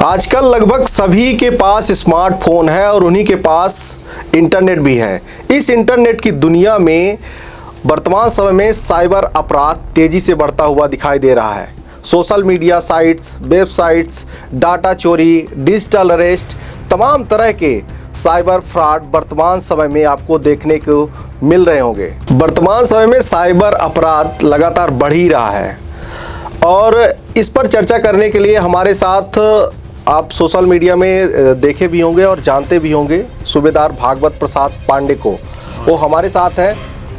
आजकल लगभग सभी के पास स्मार्टफोन है और उन्हीं के पास इंटरनेट भी है। इस इंटरनेट की दुनिया में वर्तमान समय में साइबर अपराध तेजी से बढ़ता हुआ दिखाई दे रहा है। Social media sites, websites, data चोरी, डिजिटल अरेस्ट, तमाम तरह के साइबर फ्रॉड वर्तमान समय में आपको देखने को मिल रहे होंगे। वर्तमान समय में साइबर अपराध लगातार बढ़ ही रहा है और इस पर चर्चा करने के लिए हमारे साथ आप सोशल मीडिया में देखे भी होंगे और जानते भी होंगे सूबेदार भागवत प्रसाद पांडे को। वो हमारे साथ हैं।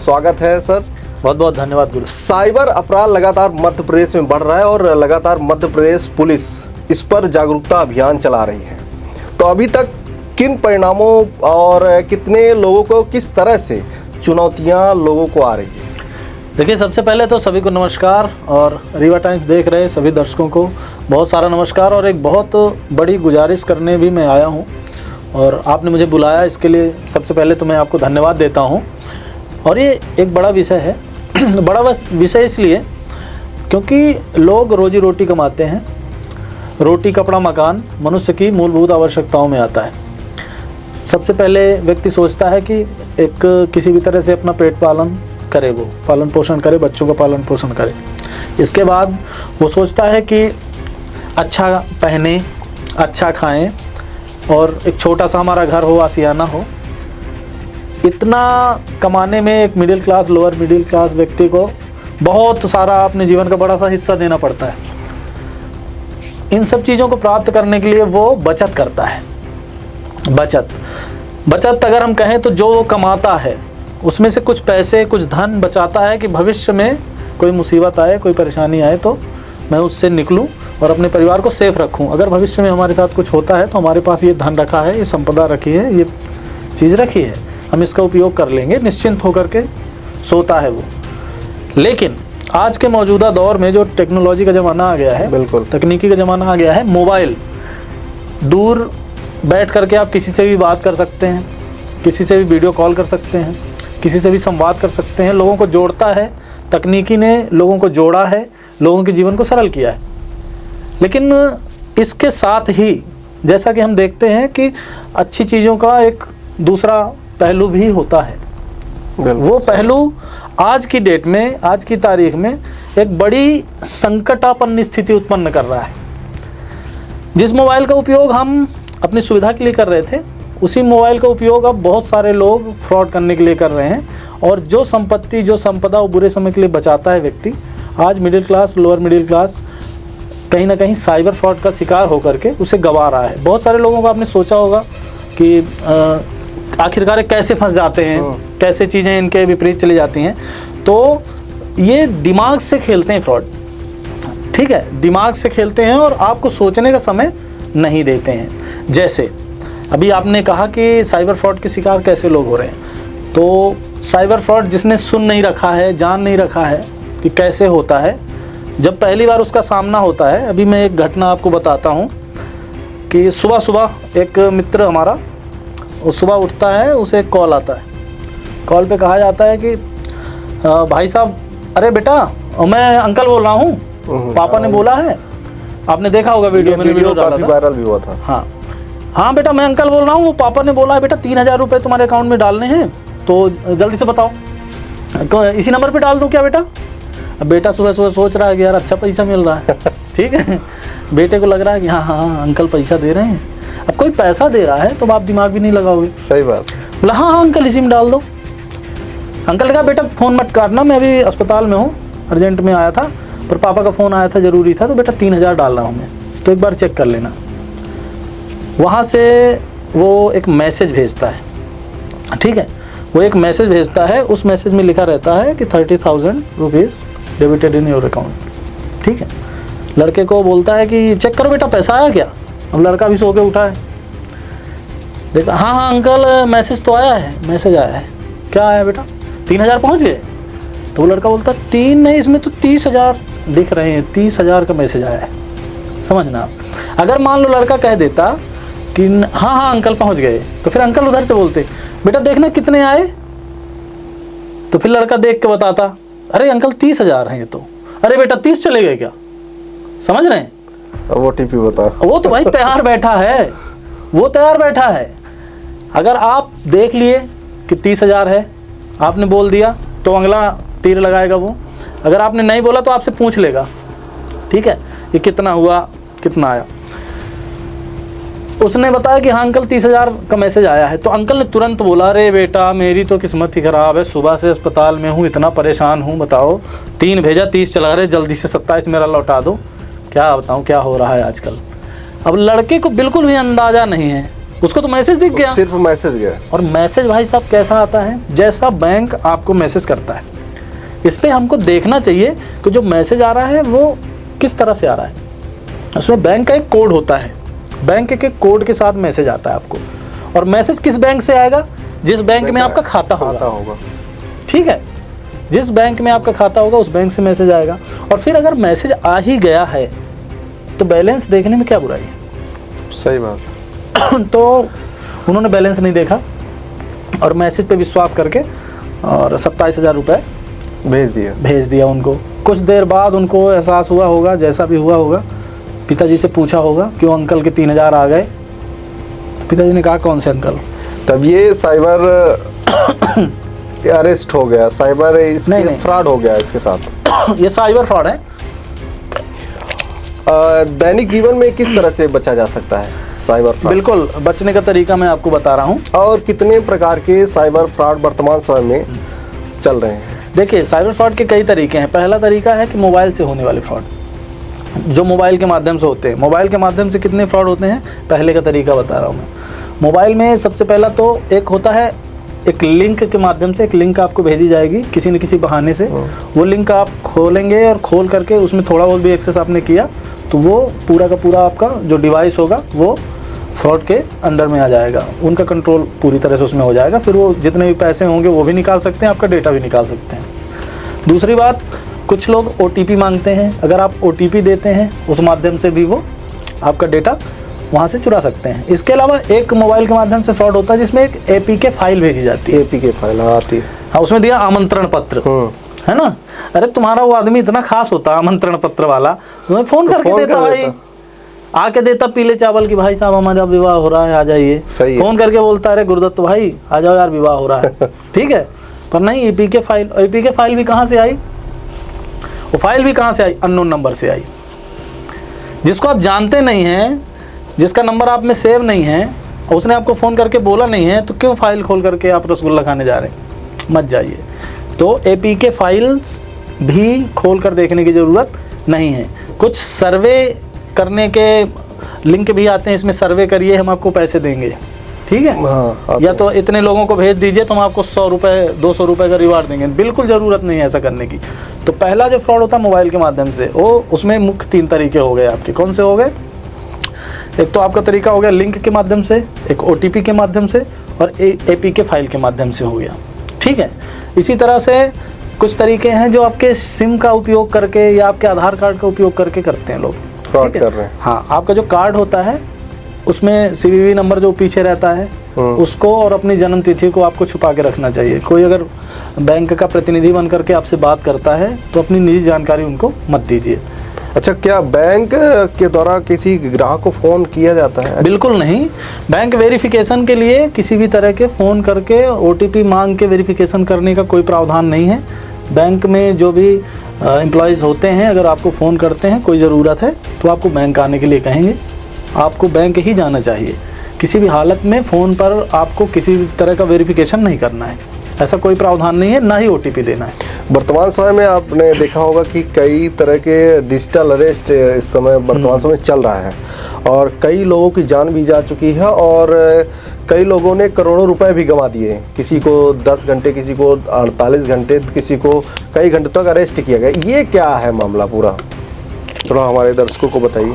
स्वागत है सर। बहुत बहुत धन्यवाद गुरु। साइबर अपराध लगातार मध्य प्रदेश में बढ़ रहा है और लगातार मध्य प्रदेश पुलिस इस पर जागरूकता अभियान चला रही है। तो अभी तक किन परिणामों और कितने लोगों को किस तरह से चुनौतियां लोगों को आ रही है? देखिए, सबसे पहले तो सभी को नमस्कार और रीवा टाइम्स देख रहे सभी दर्शकों को बहुत सारा नमस्कार। और एक बहुत बड़ी गुजारिश करने भी मैं आया हूं और आपने मुझे बुलाया, इसके लिए सबसे पहले तो मैं आपको धन्यवाद देता हूं। और ये एक बड़ा विषय है बड़ा विषय इसलिए क्योंकि लोग रोजी रोटी कमाते हैं। रोटी, कपड़ा, मकान मनुष्य की मूलभूत आवश्यकताओं में आता है। सबसे पहले व्यक्ति सोचता है कि एक किसी भी तरह से अपना पेट पालन करे, वो पालन पोषण करे, बच्चों का पालन पोषण करे। इसके बाद वो सोचता है कि अच्छा पहने, अच्छा खाएं और एक छोटा सा हमारा घर हो, आशियाना हो। इतना कमाने में एक middle class, lower middle class व्यक्ति को बहुत सारा अपने जीवन का बड़ा सा हिस्सा देना पड़ता है। इन सब चीज़ों को प्राप्त करने के लिए वो बचत करता है। बचत अगर हम कहें तो जो वो कमाता है उसमें से कुछ पैसे, कुछ धन बचाता है कि भविष्य में कोई मुसीबत आए, कोई परेशानी आए तो मैं उससे निकलूं और अपने परिवार को सेफ रखूं। अगर भविष्य में हमारे साथ कुछ होता है तो हमारे पास ये धन रखा है, ये संपदा रखी है, ये चीज़ रखी है, हम इसका उपयोग कर लेंगे, निश्चिंत होकर के सोता है वो। लेकिन आज के मौजूदा दौर में जो टेक्नोलॉजी का ज़माना आ गया है, बिल्कुल तकनीकी का ज़माना आ गया है, मोबाइल, दूर बैठ करके आप किसी से भी बात कर सकते हैं, किसी से भी वीडियो कॉल कर सकते हैं, किसी से भी संवाद कर सकते हैं। लोगों को जोड़ता है, तकनीकी ने लोगों को जोड़ा है, लोगों के जीवन को सरल किया है। लेकिन इसके साथ ही जैसा कि हम देखते हैं कि अच्छी चीज़ों का एक दूसरा पहलू भी होता है। वो पहलू आज की डेट में, आज की तारीख में एक बड़ी संकटापन्न स्थिति उत्पन्न कर रहा है। जिस मोबाइल का उपयोग हम अपनी सुविधा के लिए कर रहे थे, उसी मोबाइल का उपयोग अब बहुत सारे लोग फ्रॉड करने के लिए कर रहे हैं। और जो संपत्ति, जो संपदा वो बुरे समय के लिए बचाता है व्यक्ति, आज middle class, lower middle class कहीं ना कहीं साइबर फ्रॉड का शिकार होकर के उसे गंवा रहा है। बहुत सारे लोगों को आपने सोचा होगा कि आखिरकार कैसे फंस जाते हैं, कैसे चीज़ें इनके विपरीत चली जाती हैं। तो ये दिमाग से खेलते हैं फ्रॉड, ठीक है, दिमाग से खेलते हैं और आपको सोचने का समय नहीं देते हैं। जैसे अभी आपने कहा कि साइबर फ्रॉड के शिकार कैसे लोग हो रहे हैं, तो साइबर फ्रॉड जिसने सुन नहीं रखा है, जान नहीं रखा है कि कैसे होता है, जब पहली बार उसका सामना होता है। अभी मैं एक घटना आपको बताता हूँ कि सुबह सुबह एक मित्र हमारा, वो सुबह उठता है, उसे एक कॉल आता है। कॉल पे कहा जाता है कि भाई साहब, अरे बेटा मैं अंकल बोल रहा हूँ, पापा ने बोला है। आपने देखा होगा वीडियो, मैंने वीडियो डाला था, वायरल भी हुआ था। हाँ बेटा मैं अंकल बोल रहा हूँ, वो पापा ने बोला है बेटा 3000 रुपये तुम्हारे अकाउंट में डालने हैं, तो जल्दी से बताओ, इसी नंबर पे डाल दूँ क्या बेटा? अब बेटा सुबह सुबह सोच रहा है कि यार अच्छा पैसा मिल रहा है ठीक है, बेटे को लग रहा है कि हाँ अंकल पैसा दे रहे हैं। अब कोई पैसा दे रहा है तो आप दिमाग भी नहीं लगाओगे। सही बात। बोला हाँ अंकल इसी में डाल दो। अंकल ने कहा बेटा फ़ोन मत काटना, मैं अभी अस्पताल में हूँ, अर्जेंट में आया था, पर पापा का फ़ोन आया था, ज़रूरी था, तो बेटा 3000 डाल रहा हूँ मैं, तो एक बार चेक कर लेना। वहाँ से वो एक मैसेज भेजता है, ठीक है, वो एक मैसेज भेजता है। उस मैसेज में लिखा रहता है कि 30,000 rupees debited in your account, ठीक है। लड़के को बोलता है कि चेक करो बेटा पैसा आया क्या। अब लड़का भी सो के उठा है, देखा हाँ अंकल मैसेज तो आया है, मैसेज आया है। क्या आया बेटा? 3000 पहुँच गए? तो वो लड़का बोलता 3 नहीं, इसमें तो 30,000 दिख रहे हैं, 30,000 का मैसेज आया है। समझना आप, अगर मान लो लड़का कह देता कि हाँ अंकल पहुंच गए, तो फिर अंकल उधर से बोलते बेटा देखना कितने आए, तो फिर लड़का देख के बताता अरे अंकल 30,000 हैं ये तो। अरे बेटा 30 चले गए क्या? समझ रहे हैं? अब OTP बता। वो तो भाई तैयार बैठा है, वो तैयार बैठा है। अगर आप देख लिए कि 30,000 है, आपने बोल दिया तो अगला तीर लगाएगा वो। अगर आपने नहीं बोला तो आपसे पूछ लेगा, ठीक है, ये कितना हुआ, कितना आया। उसने बताया कि हाँ अंकल 30,000 का मैसेज आया है। तो अंकल ने तुरंत बोला, अरे बेटा मेरी तो किस्मत ही ख़राब है, सुबह से अस्पताल में हूँ, इतना परेशान हूँ, बताओ 3 भेजा 30 चला रहे, जल्दी से 27 मेरा लौटा दो। क्या बताऊँ क्या हो रहा है आजकल। अब लड़के को बिल्कुल भी अंदाज़ा नहीं है, उसको तो मैसेज दिख गया, सिर्फ मैसेज गया। और मैसेज भाई साहब कैसा आता है, जैसा बैंक आपको मैसेज करता है। इस पर हमको देखना चाहिए कि जो मैसेज आ रहा है वो किस तरह से आ रहा है। उसमें बैंक का एक कोड होता है, बैंक के कोड के साथ मैसेज आता है आपको। और मैसेज किस बैंक से आएगा, जिस बैंक में आपका खाता होगा, ठीक है, जिस बैंक में आपका खाता होगा उस बैंक से मैसेज आएगा। और फिर अगर मैसेज आ ही गया है तो बैलेंस देखने में क्या बुराई है। सही बात। तो उन्होंने बैलेंस नहीं देखा और मैसेज पे विश्वास करके और 27,000 रुपये भेज दिया उनको। कुछ देर बाद उनको एहसास हुआ होगा, जैसा भी हुआ होगा, पिताजी से पूछा होगा क्यों अंकल के 3,000 आ गए। पिताजी ने कहा कौन से अंकल। तब ये साइबर अरेस्ट हो गया, साइबर नहीं। फ्रॉड हो गया इसके साथ। ये साइबर फ्रॉड है। दैनिक जीवन में किस तरह से बचा जा सकता है साइबर फ्रॉड? बिल्कुल, बचने का तरीका मैं आपको बता रहा हूँ। और कितने प्रकार के साइबर फ्रॉड वर्तमान समय में चल रहे हैं? देखिए, साइबर फ्रॉड के कई तरीके हैं। पहला तरीका है कि मोबाइल से होने वाले फ्रॉड, जो मोबाइल के माध्यम से होते हैं। मोबाइल के माध्यम से कितने फ्रॉड होते हैं, पहले का तरीका बता रहा हूँ मैं। मोबाइल में सबसे पहला तो एक होता है, एक लिंक के माध्यम से एक लिंक आपको भेजी जाएगी किसी न किसी बहाने से। वो लिंक आप खोलेंगे और खोल करके उसमें थोड़ा बहुत भी एक्सेस आपने किया तो वो पूरा का पूरा आपका जो डिवाइस होगा वो फ्रॉड के अंडर में आ जाएगा। उनका कंट्रोल पूरी तरह से उसमें हो जाएगा। फिर वो जितने भी पैसे होंगे वो भी निकाल सकते हैं, आपका डेटा भी निकाल सकते हैं। दूसरी बात, कुछ लोग OTP मांगते हैं। अगर आप OTP देते हैं उस माध्यम से भी वो आपका डेटा वहाँ से चुरा सकते हैं। इसके अलावा एक मोबाइल के माध्यम से फ्रॉड होता है जिसमें एक APK फाइल भेजी जाती है। APK फाइल आती है, हाँ, उसमें दिया आमंत्रण पत्र, है ना। अरे तुम्हारा वो आदमी इतना खास होता आमंत्रण पत्र वाला, तुम्हें फ़ोन करके देता भाई, आके देता पीले चावल की, भाई साहब हमारा विवाह हो रहा है आ जाइए। फ़ोन करके बोलता अरे गुरुदत्त भाई आ जाओ यार विवाह हो रहा है। ठीक है, पर नहीं, APK फाइल भी कहाँ से आई, वो फाइल भी कहाँ से आई, अननोन नंबर से आई, जिसको आप जानते नहीं हैं, जिसका नंबर आप में सेव नहीं है, और उसने आपको फ़ोन करके बोला नहीं है, तो क्यों फाइल खोल करके आप रसगुल्ला खाने जा रहे हैं, मत जाइए। तो APK फाइल्स भी खोल कर देखने की ज़रूरत नहीं है। कुछ सर्वे करने के लिंक भी आते हैं, इसमें सर्वे करिए हम आपको पैसे देंगे, ठीक है। हाँ, या तो इतने लोगों को भेज दीजिए तो हम आपको 100 रुपये 200 रुपये का रिवार्ड देंगे। बिल्कुल ज़रूरत नहीं है ऐसा करने की। तो पहला जो फ्रॉड होता है मोबाइल के माध्यम से, वो उसमें मुख्य 3 तरीके हो गए आपके। कौन से हो गए? एक तो आपका तरीका हो गया लिंक के माध्यम से, एक OTP के माध्यम से, और APK फाइल के माध्यम से हो गया, ठीक है। इसी तरह से कुछ तरीके हैं जो आपके सिम का उपयोग करके या आपके आधार कार्ड का उपयोग करके करते हैं लोग, फ्रॉड कर रहे हैं। हाँ, आपका जो कार्ड होता है उसमें CVV नंबर जो पीछे रहता है उसको और अपनी जन्म तिथि को आपको छुपा के रखना चाहिए। कोई अगर बैंक का प्रतिनिधि बन करके आपसे बात करता है तो अपनी निजी जानकारी उनको मत दीजिए। अच्छा, क्या बैंक के द्वारा किसी ग्राहक को फ़ोन किया जाता है? बिल्कुल नहीं। बैंक वेरिफिकेशन के लिए किसी भी तरह के फ़ोन करके OTP मांग के वेरिफिकेशन करने का कोई प्रावधान नहीं है। बैंक में जो भी एम्प्लॉयज़ होते हैं, अगर आपको फ़ोन करते हैं, कोई ज़रूरत है तो आपको बैंक आने के लिए कहेंगे, आपको बैंक ही जाना चाहिए। किसी भी हालत में फ़ोन पर आपको किसी तरह का वेरिफिकेशन नहीं करना है, ऐसा कोई प्रावधान नहीं है, ना ही OTP देना है। वर्तमान समय में आपने देखा होगा कि कई तरह के डिजिटल अरेस्ट इस समय वर्तमान समय चल रहा है, और कई लोगों की जान भी जा चुकी है, और कई लोगों ने करोड़ों रुपए भी गंवा दिए। किसी को 10 घंटे, किसी को 48 घंटे, किसी को कई घंटे तक अरेस्ट किया गया। ये क्या है मामला पूरा, थोड़ा हमारे दर्शकों को बताइए,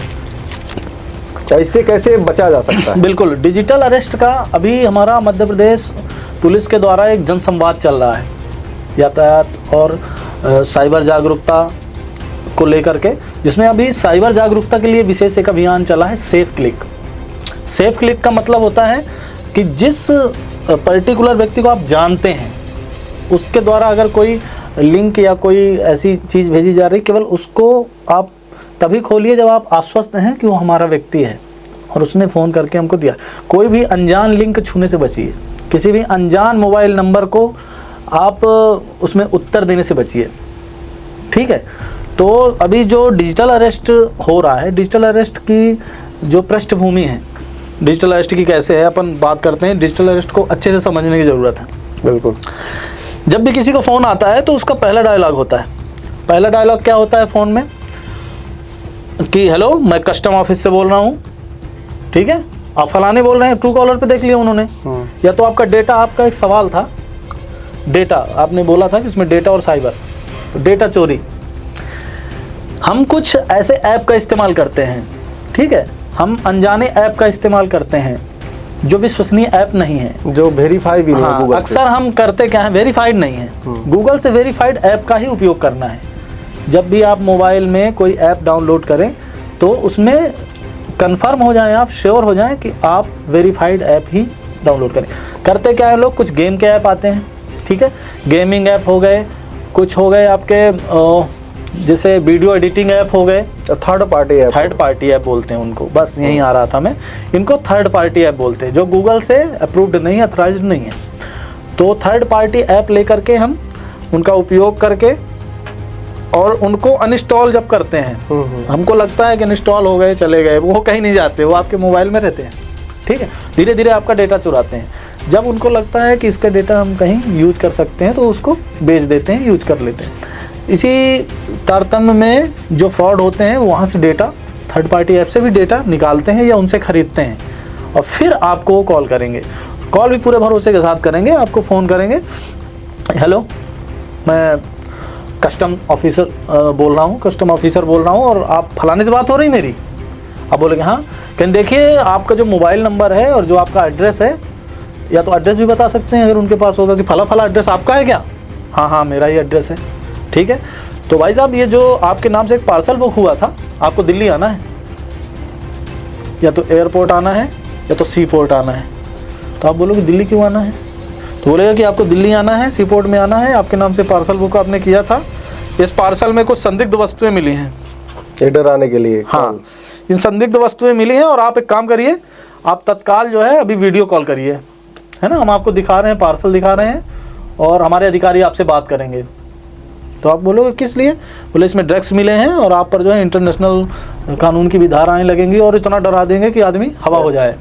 इससे कैसे बचा जा सकता है? बिल्कुल, डिजिटल अरेस्ट का अभी हमारा मध्य प्रदेश पुलिस के द्वारा एक जनसंवाद चल रहा है यातायात और साइबर जागरूकता को लेकर के, जिसमें अभी साइबर जागरूकता के लिए विशेष एक अभियान चला है, सेफ क्लिक। सेफ क्लिक का मतलब होता है कि जिस पर्टिकुलर व्यक्ति को आप जानते हैं उसके द्वारा अगर कोई लिंक या कोई ऐसी चीज़ भेजी जा रही, केवल उसको आप तभी खोलिए जब आप आश्वस्त हैं कि वो हमारा व्यक्ति है और उसने फ़ोन करके हमको दिया। कोई भी अनजान लिंक छूने से बचिए, किसी भी अनजान मोबाइल नंबर को आप उसमें उत्तर देने से बचिए, ठीक है। तो अभी जो डिजिटल अरेस्ट हो रहा है, डिजिटल अरेस्ट की जो पृष्ठभूमि है, डिजिटल अरेस्ट की कैसे है अपन बात करते हैं। डिजिटल अरेस्ट को अच्छे से समझने की ज़रूरत है। बिल्कुल। जब भी किसी को फ़ोन आता है तो उसका पहला डायलॉग होता है। पहला डायलॉग क्या होता है फ़ोन में कि हेलो, मैं कस्टम ऑफिस से बोल रहा हूँ, ठीक है, आप फलाने बोल रहे हैं। ट्रू कॉलर पे देख लिया उन्होंने, या तो आपका डेटा, आपका एक सवाल था, डेटा आपने बोला था कि इसमें डेटा और साइबर, तो डेटा चोरी। हम कुछ ऐसे ऐप का इस्तेमाल करते हैं, ठीक है, हम अनजाने ऐप का इस्तेमाल करते हैं जो विश्वसनीय ऐप नहीं है, जो वेरीफाई भी नहीं है गूगल से। अक्सर हम करते क्या है, वेरीफाइड नहीं है। गूगल से वेरीफाइड ऐप का ही उपयोग करना है। जब भी आप मोबाइल में कोई ऐप डाउनलोड करें तो उसमें कंफर्म हो जाएं, आप श्योर हो जाएं कि आप वेरीफाइड ऐप ही डाउनलोड करें। करते क्या है लोग, कुछ गेम के ऐप आते हैं, ठीक है, गेमिंग ऐप हो गए, कुछ हो गए आपके जैसे वीडियो एडिटिंग ऐप हो गए, थर्ड पार्टी ऐप बोलते हैं उनको, बस यहीं आ रहा था मैं, इनको थर्ड पार्टी ऐप बोलते हैं, जो गूगल से अप्रूव्ड नहीं, अथॉराइज्ड नहीं है। तो थर्ड पार्टी ऐप लेकर के हम उनका उपयोग करके और उनको अनइंस्टॉल जब करते हैं, हमको लगता है कि अनइंस्टॉल हो गए, चले गए, वो कहीं नहीं जाते, वो आपके मोबाइल में रहते हैं, ठीक है। धीरे धीरे आपका डेटा चुराते हैं। जब उनको लगता है कि इसका डेटा हम कहीं यूज कर सकते हैं तो उसको बेच देते हैं, यूज कर लेते हैं। इसी तारतम्य में जो फ्रॉड होते हैं वहाँ से डेटा, थर्ड पार्टी ऐप से भी डेटा निकालते हैं या उनसे ख़रीदते हैं और फिर आपको कॉल करेंगे। कॉल भी पूरे भरोसे के साथ करेंगे, आपको फ़ोन करेंगे, हेलो, मैं कस्टम ऑफिसर बोल रहा हूँ, कस्टम ऑफिसर बोल रहा हूँ, और आप फलाने से बात हो रही मेरी। आप बोलेंगे हाँ, कहीं देखिए आपका जो मोबाइल नंबर है और जो आपका एड्रेस है, या तो एड्रेस भी बता सकते हैं अगर उनके पास होगा कि फला फला एड्रेस आपका है क्या? हाँ हाँ, मेरा ही एड्रेस है, ठीक है। तो भाई साहब, ये जो आपके नाम से एक पार्सल बुक हुआ था, आपको दिल्ली आना है, या तो एयरपोर्ट आना है या तो सी पोर्ट आना है। तो आप बोलोगे दिल्ली क्यों आना है? तो बोलेगा कि आपको दिल्ली आना है, सी पोर्ट में आना है, आपके नाम से पार्सल बुक आपने किया था, इस पार्सल में कुछ संदिग्ध वस्तुएं मिली हैं, ये डराने के लिए। हाँ, इन संदिग्ध वस्तुएं मिली हैं और आप एक काम करिए, आप तत्काल जो है अभी वीडियो कॉल करिए, है ना, हम आपको दिखा रहे हैं, पार्सल दिखा रहे हैं और हमारे अधिकारी आपसे बात करेंगे। तो आप बोलोगे किस लिए? बोले इसमें ड्रग्स मिले हैं और आप पर जो है इंटरनेशनल कानून की भी धाराएँ लगेंगी और इतना डरा देंगे कि आदमी हवा हो जाए।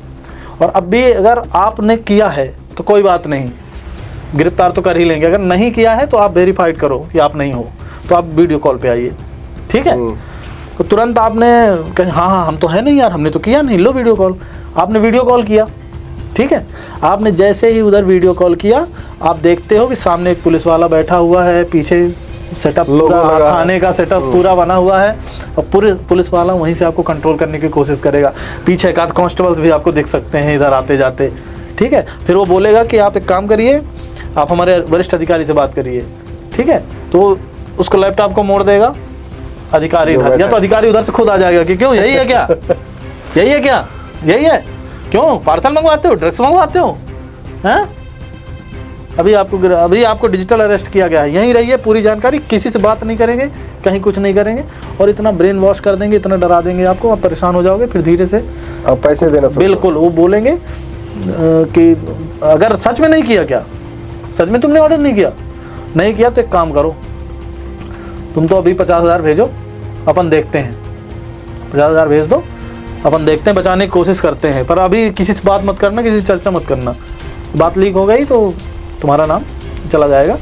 और अब भी अगर आपने किया है तो कोई बात नहीं, गिरफ्तार तो कर ही लेंगे। अगर नहीं किया है तो आप वेरीफाइड करो कि आप नहीं हो, तो आप वीडियो कॉल पे आइए, ठीक है। तो तुरंत आपने कहा हाँ हाँ हम तो है नहीं यार, हमने तो किया नहीं, लो वीडियो कॉल। आपने वीडियो कॉल किया, ठीक है। आपने जैसे ही उधर वीडियो कॉल किया, आप देखते हो कि सामने एक पुलिस वाला बैठा हुआ है, पीछे सेटअप पूरा थाने का सेटअप पूरा बना हुआ है और पूरे पुलिस वाला वहीं से आपको कंट्रोल करने की कोशिश करेगा। पीछे एक आध कांस्टेबल्स भी आपको देख सकते हैं इधर आते जाते, ठीक है। फिर वो बोलेगा कि आप एक काम करिए, आप हमारे वरिष्ठ अधिकारी से बात करिए, ठीक है। तो उसको लैपटॉप को मोड़ देगा अधिकारी इधर, या तो अधिकारी उधर से खुद आ जाएगा कि क्यों, यही है क्या, यही है क्या, यही है, क्यों पार्सल मंगवाते हो, ड्रग्स मंगवाते हो, हैं? अभी आपको डिजिटल अरेस्ट किया गया है, यहीं रहिए, पूरी जानकारी, किसी से बात नहीं करेंगे, कहीं कुछ नहीं करेंगे और इतना ब्रेन वॉश कर देंगे, इतना डरा देंगे आपको, आप परेशान हो जाओगे। फिर धीरे से आप पैसे देना, बिल्कुल, वो बोलेंगे कि अगर सच में नहीं किया, क्या सच में तुमने ऑर्डर नहीं किया तो एक काम करो, तुम तो अभी 50,000 भेजो, अपन देखते हैं, 50,000 भेज दो, अपन देखते हैं, बचाने की कोशिश करते हैं, पर अभी किसी से बात मत करना, किसी से चर्चा मत करना, बात लीक हो गई तो तुम्हारा नाम चला जाएगा।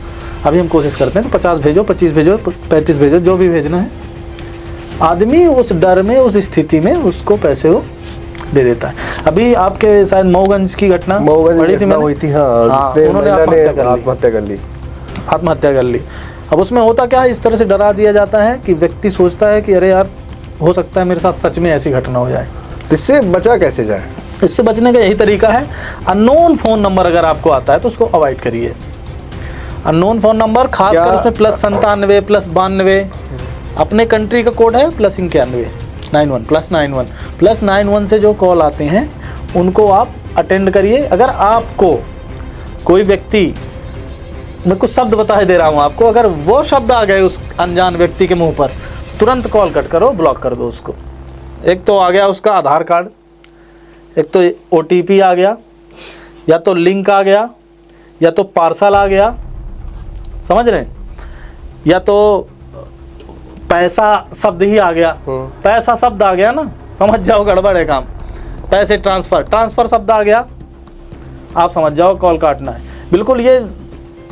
अभी हम कोशिश करते हैं, तो 50 भेजो, 25 भेजो, 35 भेजो, जो भी भेजना है। आदमी उस डर में, उस स्थिति में उसको पैसे वो दे देता है। अभी आपके शायद मऊगंज की घटना बड़ी थी, हुई थी, हाँ, उन्होंने आत्महत्या कर ली। अब उसमें होता क्या है, इस तरह से डरा दिया जाता है कि व्यक्ति सोचता है कि अरे यार, हो सकता है मेरे साथ सच में ऐसी घटना हो जाए। इससे बचा कैसे जाए? इससे बचने का यही तरीका है, अननोन फ़ोन नंबर अगर आपको आता है तो उसको अवॉइड करिए। अननोन फ़ोन नंबर, खासकर उसमें +97 +92, अपने कंट्री का कोड है +91 91 +91 से जो कॉल आते हैं उनको आप अटेंड करिए। अगर आपको कोई व्यक्ति, मैं कुछ शब्द बता दे रहा हूँ आपको, अगर वो शब्द आ गए उस अनजान व्यक्ति के मुंह पर, तुरंत कॉल कट करो, ब्लॉक कर दो उसको। एक तो आ गया उसका आधार कार्ड, एक तो OTP आ गया, या तो लिंक आ गया, या तो पार्सल आ गया, समझ रहे हैं, या तो पैसा शब्द ही आ गया। पैसा शब्द आ गया ना, समझ जाओ गड़बड़ है काम। पैसे ट्रांसफ़र शब्द आ गया, आप समझ जाओ कॉल काटना है। बिल्कुल ये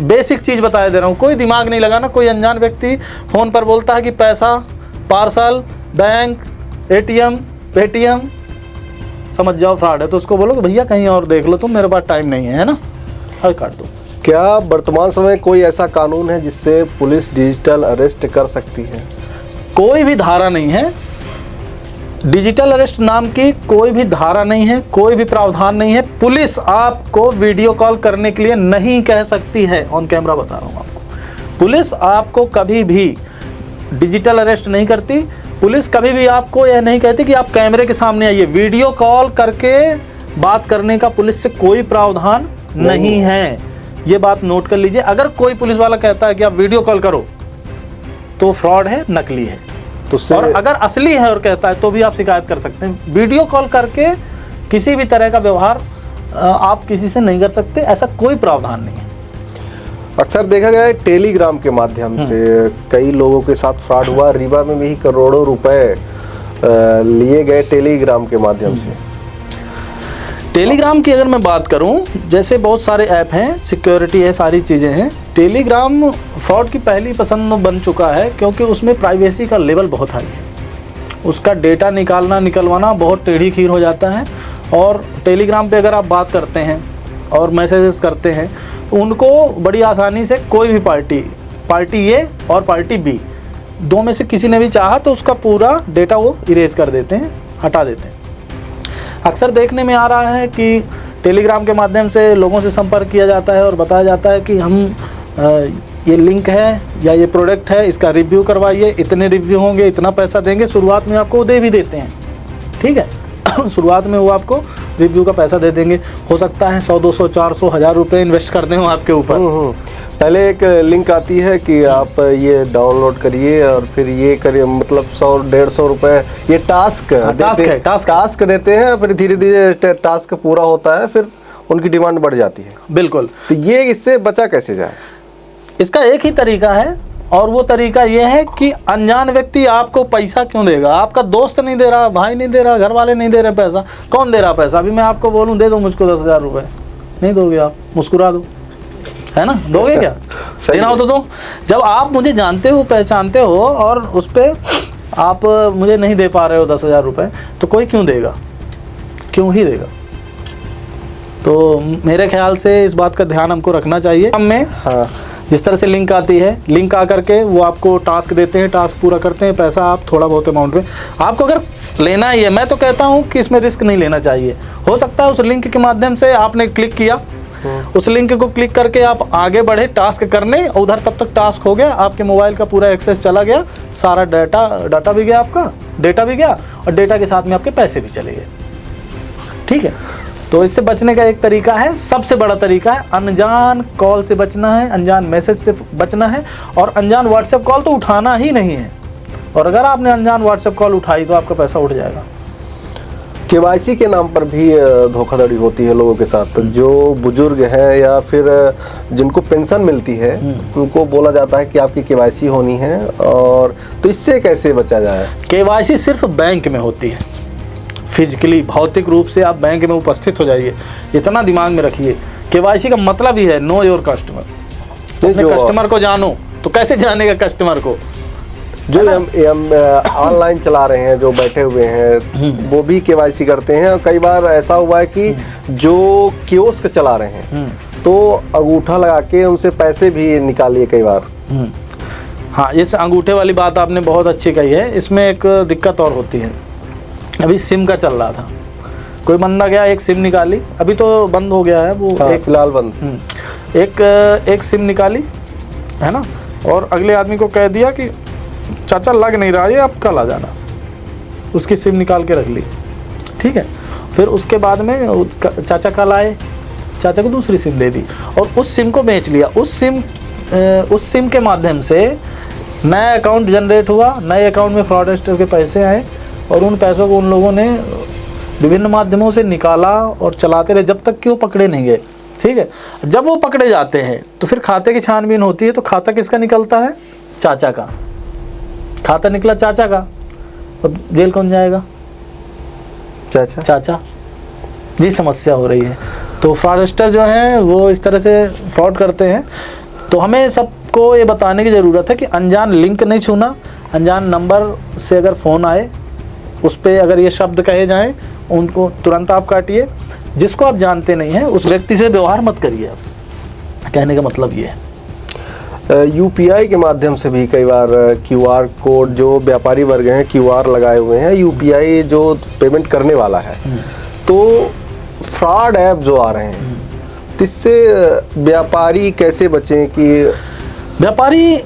बेसिक चीज़ बताया दे रहा हूँ, कोई दिमाग नहीं लगाना। कोई अनजान व्यक्ति फ़ोन पर बोलता है कि पैसा, पार्सल, बैंक, ATM, पेटीएम, समझ जाओ फ्रॉड है। तो उसको बोलो कि भैया कहीं और देख लो तुम, मेरे पास टाइम नहीं है ना, और काट दो। क्या वर्तमान समय कोई ऐसा कानून है जिससे पुलिस डिजिटल अरेस्ट कर सकती है? कोई भी धारा नहीं है, डिजिटल अरेस्ट नाम की कोई भी धारा नहीं है, कोई भी प्रावधान नहीं है। पुलिस आपको वीडियो कॉल करने के लिए नहीं कह सकती है, ऑन कैमरा बता रहा हूँ आपको। पुलिस आपको कभी भी डिजिटल अरेस्ट नहीं करती। पुलिस कभी भी आपको यह नहीं कहती कि आप कैमरे के सामने आइए। वीडियो कॉल करके बात करने का पुलिस से कोई प्रावधान नहीं है, ये बात नोट कर लीजिए। अगर कोई पुलिस वाला कहता है कि आप वीडियो कॉल करो तो फ्रॉड है, नकली है। तो और अगर असली है और कहता है तो भी आप शिकायत कर सकते हैं। वीडियो कॉल करके किसी भी तरह का व्यवहार आप किसी से नहीं कर सकते, ऐसा कोई प्रावधान नहीं है। अक्सर देखा गया है टेलीग्राम के माध्यम से कई लोगों के साथ फ्रॉड हुआ। रीवा में भी करोड़ों रुपए लिए गए टेलीग्राम के माध्यम से। टेलीग्राम की अगर मैं बात करूं, जैसे बहुत सारे ऐप हैं, सिक्योरिटी है, सारी चीज़ें हैं। टेलीग्राम फ्रॉड की पहली पसंद बन चुका है क्योंकि उसमें प्राइवेसी का लेवल बहुत हाई है। उसका डेटा निकलवाना बहुत टेढ़ी खीर हो जाता है। और टेलीग्राम पे अगर आप बात करते हैं और मैसेजेस करते हैं तो उनको बड़ी आसानी से कोई भी पार्टी A और पार्टी B, दो में से किसी ने भी चाहा तो उसका पूरा डेटा वो इरेज कर देते हैं, हटा देते हैं। अक्सर देखने में आ रहा है कि टेलीग्राम के माध्यम से लोगों से संपर्क किया जाता है और बताया जाता है कि हम ये लिंक है या ये प्रोडक्ट है, इसका रिव्यू करवाइए, इतने रिव्यू होंगे, इतना पैसा देंगे। शुरुआत में आपको दे भी देते हैं, ठीक है। शुरुआत में वो आपको रिव्यू का पैसा दे देंगे। हो सकता है 100, 200, 400, 1000 रुपये इन्वेस्ट कर दें आपके ऊपर। पहले एक लिंक आती है कि आप ये डाउनलोड करिए और फिर ये करिए, मतलब 100-150 रुपये ये टास्क देते हैं। फिर धीरे धीरे टास्क पूरा होता है, फिर उनकी डिमांड बढ़ जाती है। बिल्कुल। तो ये इससे बचा कैसे जाए? इसका एक ही तरीका है और वो तरीका ये है कि अनजान व्यक्ति आपको पैसा क्यों देगा? आपका दोस्त नहीं दे रहा, भाई नहीं दे रहा, घर वाले नहीं दे रहे पैसा, कौन दे रहा पैसा? अभी मैं आपको बोलूँ दे दो मुझको 10,000 रुपये, नहीं दोगे आप, मुस्कुरा दो, है ना? दोगे क्या? देना हो तो दो। जब आप मुझे जानते हो, पहचानते हो और उस पर आप मुझे नहीं दे पा रहे हो 10,000 रुपये, तो कोई क्यों देगा? क्यों ही देगा? तो मेरे ख्याल से इस बात का ध्यान हमको रखना चाहिए। हमें जिस तरह से लिंक आती है, लिंक आकर के वो आपको टास्क देते हैं, टास्क पूरा करते हैं, पैसा आप थोड़ा बहुत अमाउंट में आपको अगर लेना ही है, मैं तो कहता हूँ कि इसमें रिस्क नहीं लेना चाहिए। हो सकता है उस लिंक के माध्यम से आपने क्लिक किया, उस लिंक को क्लिक करके आप आगे बढ़े टास्क करने, उधर तब तक टास्क हो गया, आपके मोबाइल का पूरा एक्सेस चला गया, सारा डाटा भी गया, आपका डेटा भी गया और डेटा के साथ में आपके पैसे भी चले गए, ठीक है। तो इससे बचने का एक तरीका है, सबसे बड़ा तरीका है अनजान कॉल से बचना है, अनजान मैसेज से बचना है और अनजान व्हाट्सएप कॉल तो उठाना ही नहीं है। और अगर आपने अनजान व्हाट्सएप कॉल उठाई तो आपका पैसा उठ जाएगा। KYC के नाम पर भी धोखाधड़ी होती है लोगों के साथ। जो बुजुर्ग हैं या फिर जिनको पेंशन मिलती है उनको बोला जाता है कि आपकी KYC होनी है, और तो इससे कैसे बचा जाए? KYC सिर्फ बैंक में होती है, फिजिकली भौतिक रूप से आप बैंक में उपस्थित हो जाइए, इतना दिमाग में रखिए। KYC का मतलब ही है नो योर कस्टमर। अपने कस्टमर को जानो। तो कैसे जानेगा कस्टमर को? जो ऑनलाइन चला रहे हैं, जो बैठे हुए हैं, वो भी KYC करते हैं। और कई बार ऐसा हुआ है कि जो कियोस्क चला रहे हैं तो अंगूठा लगा के उनसे पैसे भी निकालिए कई बार। हाँ, इस अंगूठे वाली बात आपने बहुत अच्छी कही है। इसमें एक दिक्कत और होती है। अभी सिम का चल रहा था, कोई बंदा गया, एक सिम निकाली, अभी तो बंद हो गया है वो, एक फिलहाल बंद। एक सिम निकाली है ना, और अगले आदमी को कह दिया कि चाचा लग नहीं रहा, ये आप कल आ जाना। उसकी सिम निकाल के रख ली, ठीक है। फिर उसके बाद में चाचा कल आए, चाचा को दूसरी सिम दे दी और उस सिम को बेच लिया। उस सिम के माध्यम से नया अकाउंट जनरेट हुआ, नए अकाउंट में फ्रॉडस्टर के पैसे आए और उन पैसों को उन लोगों ने विभिन्न माध्यमों से निकाला और चलाते रहे जब तक कि वो पकड़े नहीं गए। ठीक है, जब वो पकड़े जाते हैं तो फिर खाते की छानबीन होती है। तो खाता किसका निकलता है? चाचा का। खाता निकला चाचा का, अब जेल कौन जाएगा? चाचा। ये समस्या हो रही है। तो फ्रॉडस्टर जो हैं वो इस तरह से फ्रॉड करते हैं। तो हमें सबको ये बताने की ज़रूरत है कि अनजान लिंक नहीं छूना, अनजान नंबर से अगर फ़ोन आए उस पर अगर ये शब्द कहे जाएं उनको तुरंत आप काटिए। जिसको आप जानते नहीं हैं उस व्यक्ति से व्यवहार मत करिए। आप कहने का मतलब ये है। यूपीआई के माध्यम से भी कई बार क्यूआर कोड, जो व्यापारी वर्ग हैं क्यूआर लगाए हुए हैं, यूपीआई जो पेमेंट करने वाला है, तो फ्रॉड ऐप जो आ रहे हैं, इससे व्यापारी कैसे बचें? कि व्यापारी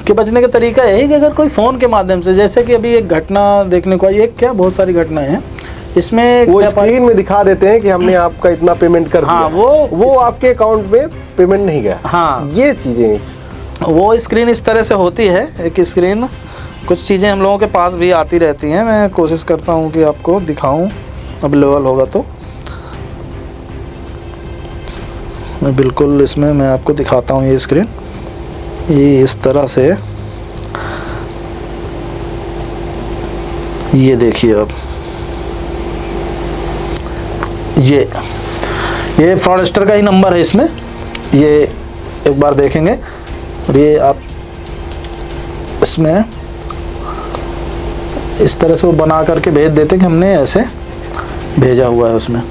के बचने का तरीका यही है कि अगर कोई फ़ोन के माध्यम से, जैसे कि अभी एक घटना देखने को आई, एक क्या बहुत सारी घटनाएं हैं इसमें, वो स्क्रीन में दिखा देते हैं कि हमने आपका इतना पेमेंट कर दिया। हाँ, वो आपके अकाउंट में पेमेंट नहीं गया। हाँ, ये चीज़ें, वो स्क्रीन इस तरह से होती है। एक स्क्रीन, कुछ चीज़ें हम लोगों के पास भी आती रहती हैं। मैं कोशिश करता हूँ कि आपको दिखाऊँ, अवेलेबल होगा तो मैं बिल्कुल इसमें मैं आपको दिखाता हूँ। ये स्क्रीन ये इस तरह से, ये देखिए आप, ये फ्रॉडस्टर का ही नंबर है इसमें। ये एक बार देखेंगे और ये आप इसमें इस तरह से वो बना करके भेज देते कि हमने ऐसे भेजा हुआ है उसमें।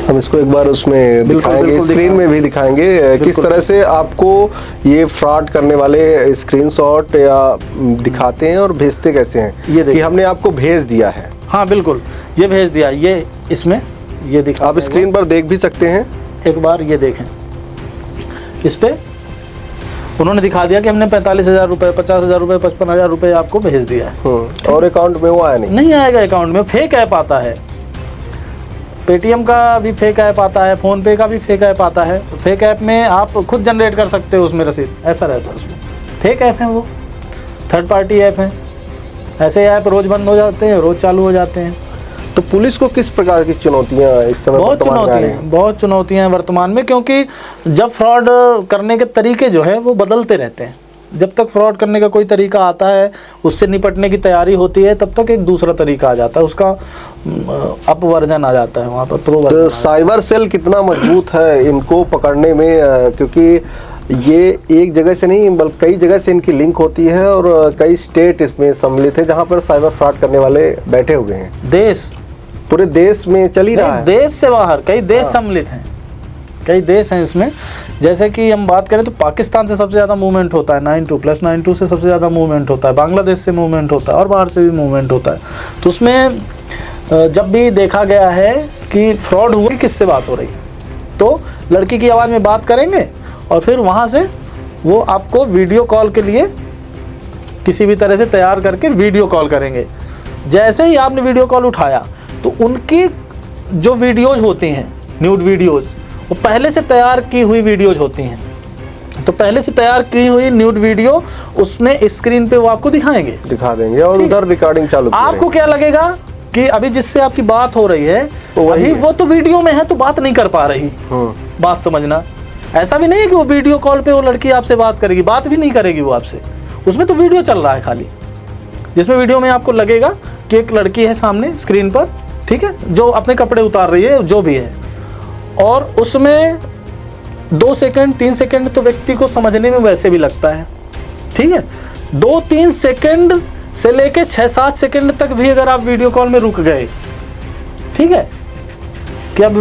हम इसको एक बार उसमें दिखाएंगे, स्क्रीन में भी दिखाएंगे किस तरह से आपको ये फ्रॉड करने वाले स्क्रीनशॉट या दिखाते हैं और भेजते कैसे हैं। ये कि हमने आपको भेज दिया है। हाँ बिल्कुल, ये भेज दिया। ये इसमें ये दिखा, आप स्क्रीन पर देख भी सकते हैं। एक बार ये देखें, इस पे उन्होंने दिखा दिया कि हमने 45,000 रुपये, 50,000 रुपये, 55,000 रुपये आपको भेज दिया है। और अकाउंट में वो आया नहीं आएगा। अकाउंट में फेक ऐप आता है, पेटीएम का भी फेक ऐप आता है, फ़ोन पे का भी फेक ऐप आता है। फेक ऐप में आप खुद जनरेट कर सकते हो उसमें रसीद, ऐसा रहता है उसमें। फेक ऐप हैं वो, थर्ड पार्टी ऐप हैं। ऐसे ऐप रोज़ बंद हो जाते हैं, रोज़ चालू हो जाते हैं। तो पुलिस को किस प्रकार की चुनौतियां इस समय? बहुत चुनौतियां हैं वर्तमान में, क्योंकि जब फ्रॉड करने के तरीके जो है वो बदलते रहते हैं। जब तक फ्रॉड करने का कोई तरीका आता है, उससे निपटने की तैयारी होती है, तब तक एक दूसरा तरीका आ जाता है, उसका अपवर्जन आ जाता है वहाँ पर। तो साइबर सेल कितना मजबूत है इनको पकड़ने में? क्योंकि ये एक जगह से नहीं बल्कि कई जगह से इनकी लिंक होती है और कई स्टेट इसमें सम्मिलित है जहाँ पर साइबर फ्रॉड करने वाले बैठे हुए हैं। पूरे देश में चल ही रहा है। देश से बाहर कई देश सम्मिलित हैं, कई देश हैं इसमें। जैसे कि हम बात करें तो पाकिस्तान से सबसे ज़्यादा मूवमेंट होता है, 92+92 से सबसे ज़्यादा मूवमेंट होता है, बांग्लादेश से मूवमेंट होता है और बाहर से भी मूवमेंट होता है। तो उसमें जब भी देखा गया है कि फ्रॉड हुआ, किससे बात हो रही है, तो लड़की की आवाज़ में बात करेंगे और फिर वहाँ से वो आपको वीडियो कॉल के लिए किसी भी तरह से तैयार करके वीडियो कॉल करेंगे। जैसे ही आपने वीडियो कॉल उठाया तो उनकी जो वीडियोज़ होती हैं, न्यूड वीडियोज़, वो पहले से तैयार की हुई वीडियोज़ होती हैं। तो पहले से तैयार की हुई न्यूड वीडियो उसमें स्क्रीन पे वो आपको दिखा देंगे और उधर रिकॉर्डिंग चालू। आपको क्या लगेगा कि अभी जिससे आपकी बात हो रही है अभी वो तो वीडियो में है तो बात नहीं कर पा रही। बात समझना, ऐसा भी नहीं है कि वो वीडियो कॉल पे वो लड़की आपसे बात करेगी, बात भी नहीं करेगी वो आपसे। उसमें तो वीडियो चल रहा है खाली, जिसमें वीडियो में आपको लगेगा कि एक लड़की है सामने स्क्रीन पर, ठीक है, जो अपने कपड़े उतार रही है, जो भी है, और उसमें 2 सेकंड 3 सेकंड तो व्यक्ति को समझने में वैसे भी लगता है, ठीक है। 2-3 सेकंड से लेके 6-7 सेकंड तक भी अगर आप वीडियो कॉल में रुक गए, ठीक है, कि अब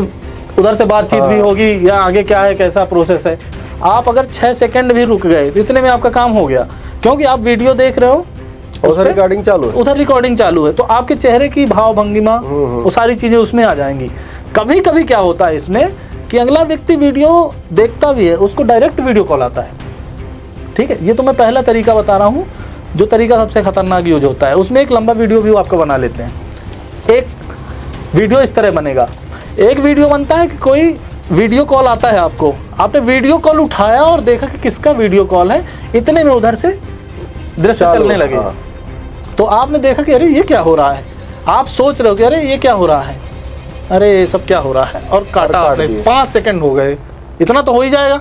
उधर से बातचीत भी होगी या आगे क्या है, कैसा प्रोसेस है, आप अगर 6 सेकंड भी रुक गए तो इतने में आपका काम हो गया, क्योंकि आप वीडियो देख रहे हो, उधर रिकॉर्डिंग चालू है, तो आपके चेहरे की भाव भंगिमा वो सारी चीजें उसमें आ जाएंगी। कभी कभी क्या होता है इसमें कि अगला व्यक्ति वीडियो देखता भी है, उसको डायरेक्ट वीडियो कॉल आता है, ठीक है। ये तो मैं पहला तरीका बता रहा हूँ, जो तरीका सबसे खतरनाक यूज होता है। उसमें एक लंबा वीडियो भी आपका बना लेते हैं। एक वीडियो इस तरह बनेगा, एक वीडियो बनता है कि कोई वीडियो कॉल आता है आपको, आपने वीडियो कॉल उठाया और देखा कि किसका वीडियो कॉल है, इतने में उधर से दृश्य चलने लगे। हाँ। तो आपने देखा कि अरे ये क्या हो रहा है, आप सोच रहे हो कि अरे ये क्या हो रहा है, अरे ये सब क्या हो रहा है, और काटा आपने। 5 सेकंड हो गए, इतना तो हो ही जाएगा।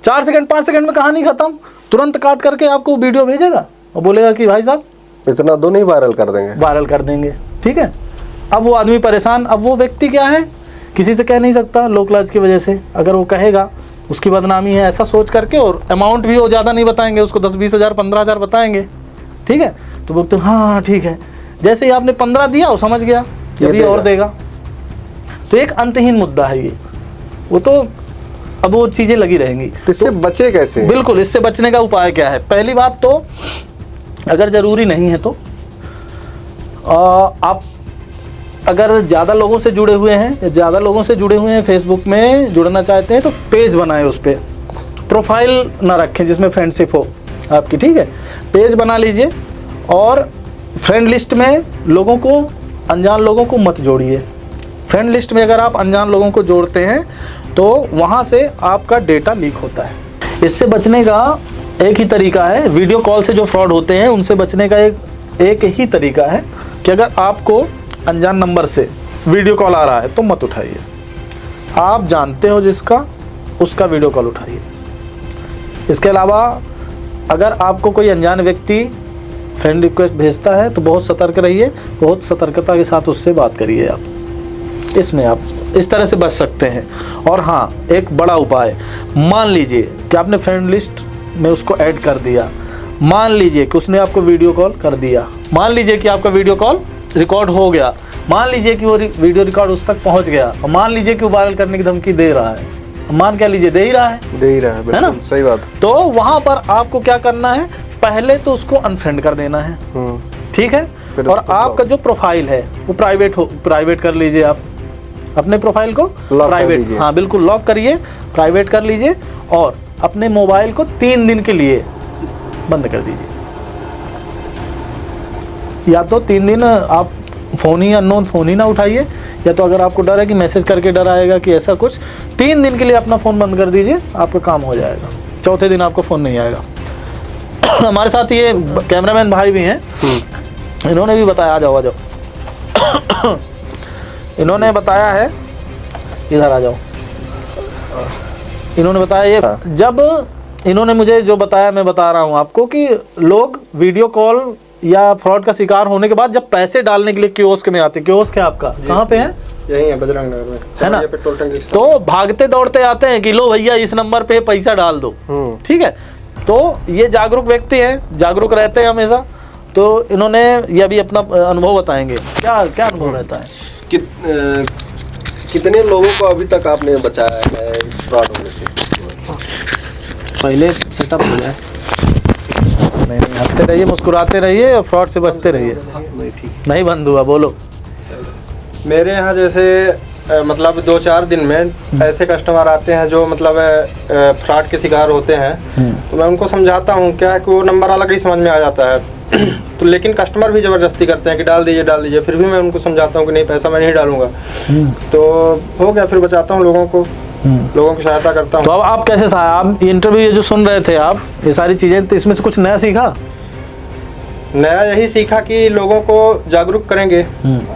4 सेकंड 5 सेकंड में कहानी खत्म। तुरंत काट करके आपको वीडियो भेजेगा और बोलेगा कि भाई साहब इतना दो नहीं, वायरल कर देंगे, वायरल कर देंगे। ठीक है, अब वो आदमी परेशान। अब वो व्यक्ति क्या है, किसी से कह नहीं सकता लोक लाज की वजह से। अगर वो कहेगा उसकी बदनामी है, ऐसा सोच करके, और अमाउंट भी वो ज़्यादा नहीं बताएंगे उसको, 10-20 हज़ार 15 हज़ार बताएंगे। ठीक है, तो बोलते हाँ ठीक है। जैसे ही आपने 15 दिया वो समझ गया कि अभी और देगा। तो एक अंतहीन मुद्दा है ये। वो तो अब वो चीज़ें लगी रहेंगी। तो इससे बचे कैसे? बिल्कुल, इससे बचने का उपाय क्या है? पहली बात तो अगर ज़रूरी नहीं है तो आप अगर ज़्यादा लोगों से जुड़े हुए हैं या ज़्यादा लोगों से जुड़े हुए हैं, फेसबुक में जुड़ना चाहते हैं, तो पेज बनाएं, उस पर प्रोफाइल ना रखें जिसमें फ्रेंडशिप हो आपकी। ठीक है, पेज बना लीजिए और फ्रेंड लिस्ट में लोगों को, अनजान लोगों को मत जोड़िए। फ्रेंड लिस्ट में अगर आप अनजान लोगों को जोड़ते हैं तो वहाँ से आपका डेटा लीक होता है। इससे बचने का एक ही तरीका है, वीडियो कॉल से जो फ्रॉड होते हैं उनसे बचने का एक ही तरीका है कि अगर आपको अनजान नंबर से वीडियो कॉल आ रहा है तो मत उठाइए। आप जानते हो जिसका, उसका वीडियो कॉल उठाइए। इसके अलावा अगर आपको कोई अनजान व्यक्ति फ्रेंड रिक्वेस्ट भेजता है तो बहुत सतर्क रहिए, बहुत सतर्कता के साथ उससे बात करिए। आप इसमें आप इस तरह से बच सकते हैं। और हाँ, एक बड़ा उपाय, मान लीजिए कि आपने फ्रेंड लिस्ट में उसको ऐड कर दिया, मान लीजिए कि उसने आपको वीडियो कॉल कर दिया, मान लीजिए कि आपका वीडियो कॉल रिकॉर्ड हो गया, मान लीजिए कि वो वीडियो रिकॉर्ड उस तक पहुंच गया, और मान लीजिए कि वो वायरल करने की धमकी दे रहा है, मान क्या लीजिए दे ही रहा है ना? सही बात। तो वहां पर आपको क्या करना है, पहले तो उसको अनफ्रेंड कर देना है। ठीक है, और आपका जो प्रोफाइल है वो प्राइवेट कर लीजिए। आप अपने प्रोफाइल को प्राइवेट, हाँ बिल्कुल लॉक करिए, प्राइवेट कर लीजिए, और अपने मोबाइल को 3 दिन के लिए बंद कर दीजिए। या तो 3 दिन आप फ़ोन ही, अननोन फ़ोन ही ना उठाइए, या तो अगर आपको डर है कि मैसेज करके डर आएगा कि ऐसा कुछ, 3 दिन के लिए अपना फ़ोन बंद कर दीजिए, आपका काम हो जाएगा। चौथे दिन आपको फ़ोन नहीं आएगा। हमारे साथ ये कैमरामैन भाई भी हैं, इन्होंने भी बताया, आ जाओ इन्होंने बताया है, इधर आ जाओ। इन्होंने बताया ये, जब इन्होंने मुझे जो बताया मैं बता रहा हूँ आपको, कि लोग वीडियो कॉल या फ्रॉड का शिकार होने के बाद जब पैसे डालने के लिए कियोस्क में आते हैं, कियोस्क है आपका कहाँ पे है? यही है बजरंग नगर में, है ना? पेट्रोल टंकी। तो भागते दौड़ते आते हैं कि लो भैया इस नंबर पे पैसा डाल दो। ठीक है, तो ये जागरूक व्यक्ति हैं, जागरूक रहते हैं हमेशा। तो इन्होंने ये अभी अपना अनुभव बताएंगे, क्या क्या अनुभव रहता है। कितने लोगों को अभी तक आपने बचाया है इस फ्रॉड होने से? पहले सेटअप हो जाए, नहीं हंसते रहिए, मुस्कुराते रहिए और फ्रॉड से बचते रहिए। नहीं बंद हुआ, बोलो। मेरे यहाँ जैसे मतलब 2-4 दिन में ऐसे कस्टमर आते हैं जो मतलब फ्रॉड के शिकार होते हैं, तो मैं उनको समझाता हूँ क्या कि वो नंबर अलग ही समझ में आ जाता है। तो लेकिन कस्टमर भी ज़बरदस्ती करते हैं कि डाल दीजिए, फिर भी मैं उनको समझाता हूँ कि नहीं, पैसा मैं नहीं डालूंगा। तो हो गया, फिर बचाता हूँ लोगों को, लोगों की सहायता करता हूँ। तो अब आप कैसे आप इंटरव्यू ये जो सुन रहे थे आप, ये सारी चीज़ें, तो इसमें से कुछ नया सीखा? नया यही सीखा कि लोगों को जागरूक करेंगे,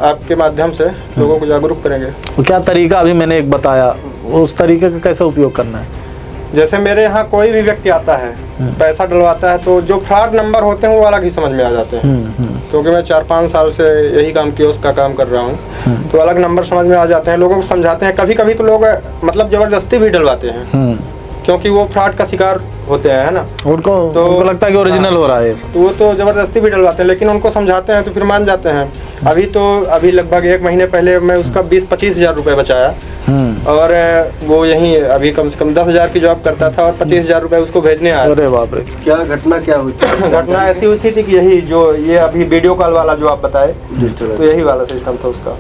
आपके माध्यम से लोगों को जागरूक करेंगे। तो क्या तरीका अभी मैंने एक बताया, उस तरीके का कैसे उपयोग करना है? जैसे मेरे यहाँ कोई भी व्यक्ति आता है, पैसा डलवाता है, तो जो फ्रॉड नंबर होते हैं वो अलग ही समझ में आ जाते हैं। क्योंकि मैं 4-5 साल से यही काम कियोस्क का काम कर रहा हूँ, तो अलग नंबर समझ में आ जाते हैं, लोगों को समझाते हैं। कभी कभी तो लोग मतलब ज़बरदस्ती भी डलवाते हैं, क्योंकि वो फ्रॉड का शिकार होते हैं, है ना? उनको लगता है कि ओरिजिनल हो रहा है, तो वो तो ज़बरदस्ती भी डलवाते हैं, लेकिन उनको समझाते हैं तो फिर मान जाते हैं। अभी लगभग 1 महीने पहले मैं उसका 20-25 हज़ार रुपये बचाया, और वो यहीं अभी कम से कम 10 हज़ार की जॉब करता था और 25 हज़ार रुपये उसको भेजने आया। अरे बाप रे! क्या घटना क्या हुई थी? घटना ऐसी हुई थी कि यही जो ये अभी वीडियो कॉल वाला जो आप बताए, तो यही वाला सिस्टम था उसका,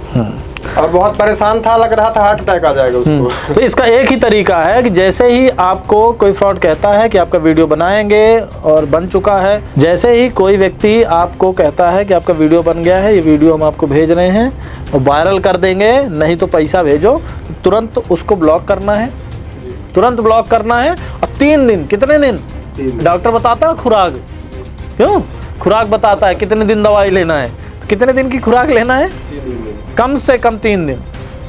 और बहुत परेशान था, लग रहा था हार्ट अटैक आ जाएगा उसको। तो इसका एक ही तरीका है कि जैसे ही आपको कोई फ्रॉड कहता है कि आपका वीडियो बनाएंगे और बन चुका है, जैसे ही कोई व्यक्ति आपको कहता है कि आपका वीडियो बन गया है, ये वीडियो हम आपको भेज रहे हैं और वायरल कर देंगे, नहीं तो पैसा भेजो, तुरंत उसको ब्लॉक करना है, तुरंत ब्लॉक करना है। और 3 दिन, कितने दिन डॉक्टर बताता है खुराक, क्यों? खुराक बताता है कितने दिन दवाई लेना है, तो कितने दिन की खुराक लेना है? कम से कम 3 दिन।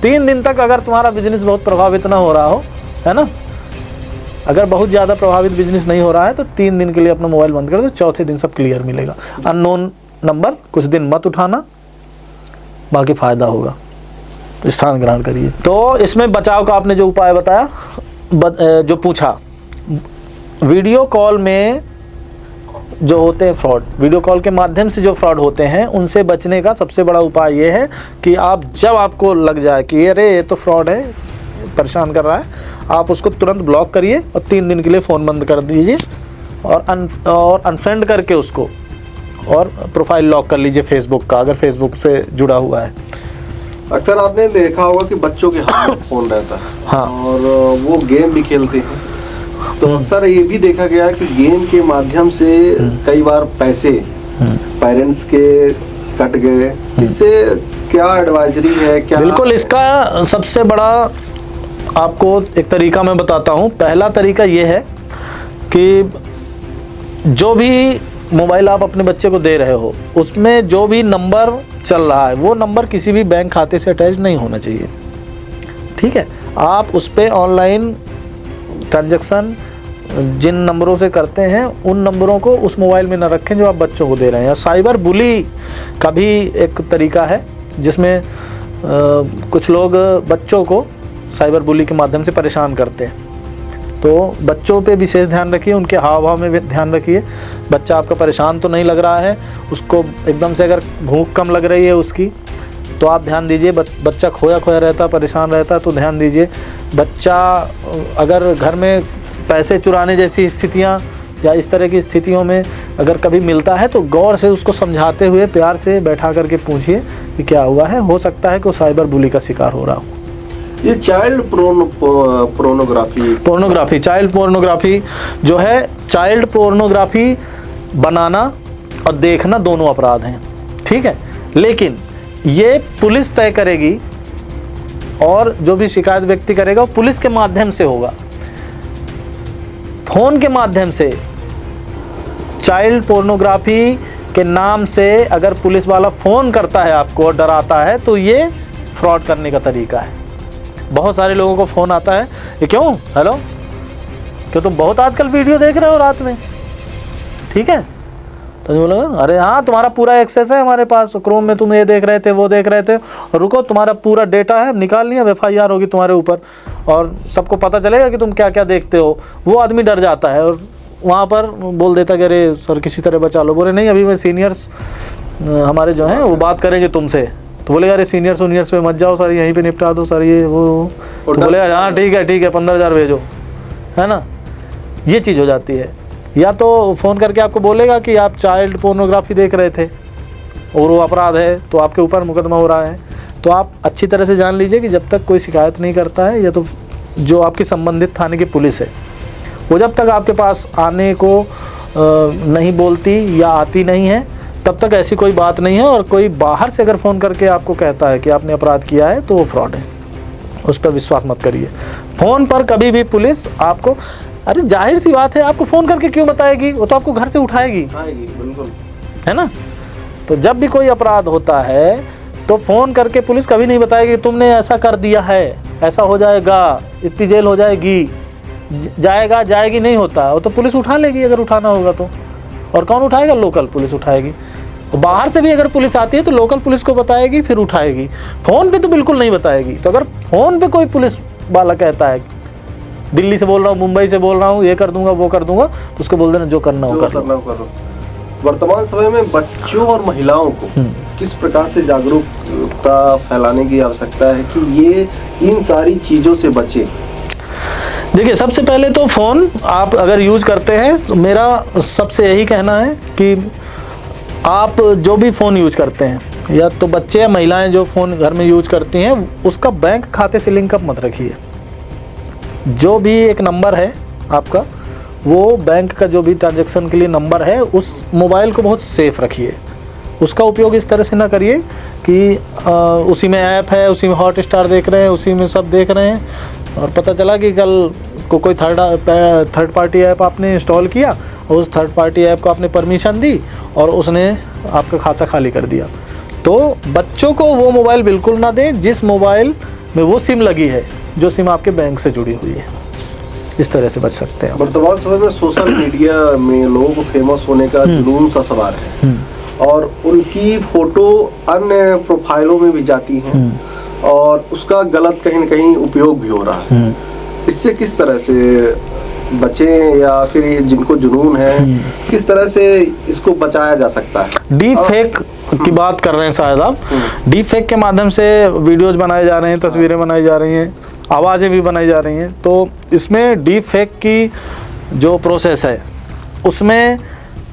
3 दिन तक अगर तुम्हारा बिजनेस बहुत प्रभावित ना हो रहा हो, है ना, अगर बहुत ज़्यादा प्रभावित बिजनेस नहीं हो रहा है तो 3 दिन के लिए अपना मोबाइल बंद कर दो, चौथे दिन सब क्लियर मिलेगा। अननोन नंबर कुछ दिन मत उठाना, बाकी फ़ायदा होगा, स्थान ग्रहण करिए। तो इसमें बचाव का आपने जो उपाय बताया, जो पूछा, वीडियो कॉल में जो होते हैं फ्रॉड, वीडियो कॉल के माध्यम से जो फ्रॉड होते हैं, उनसे बचने का सबसे बड़ा उपाय ये है कि आप जब आपको लग जाए कि अरे ये तो फ्रॉड है, परेशान कर रहा है, आप उसको तुरंत ब्लॉक करिए और 3 दिन के लिए फ़ोन बंद कर दीजिए और अनफ्रेंड करके उसको, और प्रोफाइल लॉक कर लीजिए फेसबुक का, अगर फेसबुक से जुड़ा हुआ है। अक्सर आपने देखा होगा कि बच्चों के हाथ में फ़ोन रहता है, हाँ, और वो गेम भी खेलते हैं, तो अक्सर ये भी देखा गया है कि गेम के माध्यम से कई बार पैसे पेरेंट्स के कट गए। इससे क्या एडवाइजरी है, क्या? बिल्कुल, इसका सबसे बड़ा आपको एक तरीका मैं बताता हूँ। पहला तरीका ये है कि जो भी मोबाइल आप अपने बच्चे को दे रहे हो, उसमें जो भी नंबर चल रहा है वो नंबर किसी भी बैंक खाते से अटैच नहीं होना चाहिए, ठीक है। आप उस पर ऑनलाइन ट्रांजैक्शन जिन नंबरों से करते हैं उन नंबरों को उस मोबाइल में न रखें जो आप बच्चों को दे रहे हैं। साइबर बुली का भी एक तरीका है जिसमें कुछ लोग बच्चों को साइबर बुली के माध्यम से परेशान करते हैं, तो बच्चों पे विशेष ध्यान रखिए, उनके हाव भाव में भी ध्यान रखिए। बच्चा आपका परेशान तो नहीं लग रहा है, उसको एकदम से अगर भूख कम लग रही है उसकी, तो आप ध्यान दीजिए। बच्चा खोया खोया रहता, परेशान रहता है तो ध्यान दीजिए। बच्चा अगर घर में पैसे चुराने जैसी स्थितियां या इस तरह की स्थितियों में अगर कभी मिलता है तो गौर से उसको समझाते हुए प्यार से बैठा करके पूछिए कि क्या हुआ है। हो सकता है कि वो साइबर बुली का शिकार हो रहा हो। ये चाइल्ड पोर्नोग्राफी, चाइल्ड पोर्नोग्राफी जो है, चाइल्ड पोर्नोग्राफी बनाना और देखना दोनों अपराध हैं, ठीक है। लेकिन ये पुलिस तय करेगी और जो भी शिकायत व्यक्ति करेगा वो पुलिस के माध्यम से होगा। फोन के माध्यम से चाइल्ड पोर्नोग्राफी के नाम से अगर पुलिस वाला फ़ोन करता है आपको और डराता है तो ये फ्रॉड करने का तरीका है। बहुत सारे लोगों को फ़ोन आता है, ये क्यों, हेलो, क्यों तुम बहुत आजकल वीडियो देख रहे हो रात में, ठीक है। तो बोला अरे हाँ तुम्हारा पूरा एक्सेस है हमारे पास, क्रोम में तुम ये देख रहे थे वो देख रहे थे, और रुको तुम्हारा पूरा डेटा है, निकाल लिया, FIR होगी तुम्हारे ऊपर और सबको पता चलेगा कि तुम क्या क्या देखते हो। वो आदमी डर जाता है और वहाँ पर बोल देता कि अरे सर किसी तरह बचा लो। बोले नहीं, अभी मैं सीनियर्स हमारे जो हैं वो बात करेंगे तुमसे। तो बोलेगा अरे सीनियर्स पे मत जाओ सर, यहीं पे निपटा दो सर ये वो। तो बोलेगा हाँ ठीक है 15,000 भेजो, है ना। ये चीज़ हो जाती है। या तो फ़ोन करके आपको बोलेगा कि आप चाइल्ड पोर्नोग्राफी देख रहे थे और वो अपराध है तो आपके ऊपर मुकदमा हो रहा है। तो आप अच्छी तरह से जान लीजिए कि जब तक कोई शिकायत नहीं करता है, या तो जो आपकी संबंधित थाने की पुलिस है वो जब तक आपके पास आने को नहीं बोलती या आती नहीं है, तब तक ऐसी कोई बात नहीं है। और कोई बाहर से अगर फ़ोन करके आपको कहता है कि आपने अपराध किया है तो वो फ्रॉड है, उस पर विश्वास मत करिए। फ़ोन पर कभी भी पुलिस आपको, अरे जाहिर सी बात है, आपको फ़ोन करके क्यों बताएगी, वो तो आपको घर से उठाएगी, बिल्कुल, है ना। तो जब भी कोई अपराध होता है तो फ़ोन करके पुलिस कभी नहीं बताएगी तुमने ऐसा कर दिया है, ऐसा हो जाएगा, इतनी जेल हो जाएगी, जाएगा जाएगी, नहीं होता। वो तो पुलिस उठा लेगी अगर उठाना होगा तो। और कौन उठाएगा, लोकल पुलिस उठाएगी। बाहर से भी अगर पुलिस आती है तो लोकल पुलिस को बताएगी, फिर उठाएगी। फ़ोन पे तो बिल्कुल नहीं बताएगी। तो अगर फ़ोन पे कोई पुलिस वाला कहता है दिल्ली से बोल रहा हूँ, मुंबई से बोल रहा हूँ, ये कर दूंगा वो कर दूंगा, तो उसको बोल देना जो करना हो कर लो। वर्तमान समय में बच्चों और महिलाओं को किस प्रकार से जागरूकता फैलाने की आवश्यकता है कि ये इन सारी चीज़ों से बचे? देखिए, सबसे पहले तो फ़ोन आप अगर यूज़ करते हैं तो मेरा सबसे यही कहना है कि आप जो भी फ़ोन यूज़ करते हैं, या तो बच्चे या महिलाएं जो फ़ोन घर में यूज़ करती हैं, उसका बैंक खाते से लिंकअप मत रखिए। जो भी एक नंबर है आपका, वो बैंक का जो भी ट्रांजैक्शन के लिए नंबर है, उस मोबाइल को बहुत सेफ़ रखिए। उसका उपयोग इस तरह से ना करिए कि उसी में ऐप है, उसी में हॉटस्टार देख रहे हैं, उसी में सब देख रहे हैं, और पता चला कि कल को कोई थर्ड पार्टी ऐप आपने इंस्टॉल किया उस थर्ड पार्टी ऐप को आपने परमिशन दी और उसने आपका खाता खाली कर दिया। तो बच्चों को वो मोबाइल बिल्कुल ना दें जिस मोबाइल में वो सिम लगी है, जो सिम आपके बैंक से जुड़ी हुई है। इस तरह से बच सकते हैं। वर्तमान समय में सोशल मीडिया में लोगों को फेमस होने का जुनून सा सवार है और उनकी फोटो अन्य प्रोफाइलों में भी जाती हैं और उसका गलत कहीं न कहीं उपयोग भी हो रहा है। इससे किस तरह से बचें या फिर ये जिनको जुनून है किस तरह से इसको बचाया जा सकता है? डीप फेक की बात कर रहे हैं शायद आप। डीप फेक के माध्यम से वीडियोज बनाए जा रहे हैं, तस्वीरें बनाई जा रही हैं, आवाज़ें भी बनाई जा रही हैं। तो इसमें डीप फेक की जो प्रोसेस है उसमें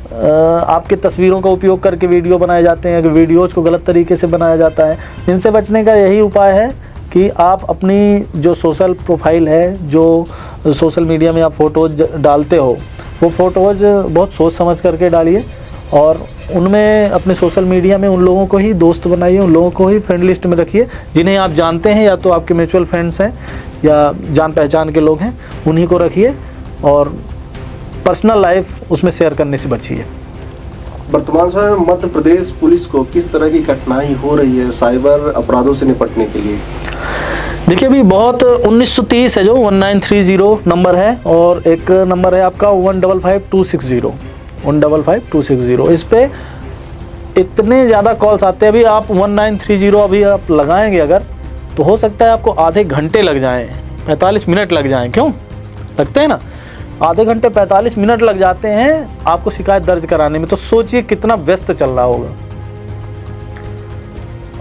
आपकी तस्वीरों का उपयोग करके वीडियो बनाए जाते हैं, वीडियोज़ को गलत तरीके से बनाया जाता है। इनसे बचने का यही उपाय है कि आप अपनी जो सोशल प्रोफाइल है, जो सोशल मीडिया में आप फ़ोटोज़ डालते हो, वो फ़ोटोज़ बहुत सोच समझ करके डालिए और उनमें अपने सोशल मीडिया में उन लोगों को ही दोस्त बनाइए, उन लोगों को ही फ्रेंड लिस्ट में रखिए जिन्हें आप जानते हैं, या तो आपके म्यूचुअल फ्रेंड्स हैं या जान पहचान के लोग हैं, उन्हीं को रखिए और पर्सनल लाइफ उसमें शेयर करने से बचिए। वर्तमान समय में मध्य प्रदेश पुलिस को किस तरह की कठिनाई हो रही है साइबर अपराधों से निपटने के लिए? देखिए अभी बहुत 1930 है जो 1930 नंबर है और एक नंबर है आपका 155260 155260। इस पे इतने ज़्यादा कॉल्स आते हैं। अभी आप 1930 अभी आप लगाएंगे अगर, तो हो सकता है आपको आधे घंटे लग जाएं, 45 मिनट लग जाएं। क्यों लगते हैं ना, आधे घंटे 45 मिनट लग जाते हैं आपको शिकायत दर्ज कराने में। तो सोचिए कितना व्यस्त चल रहा होगा।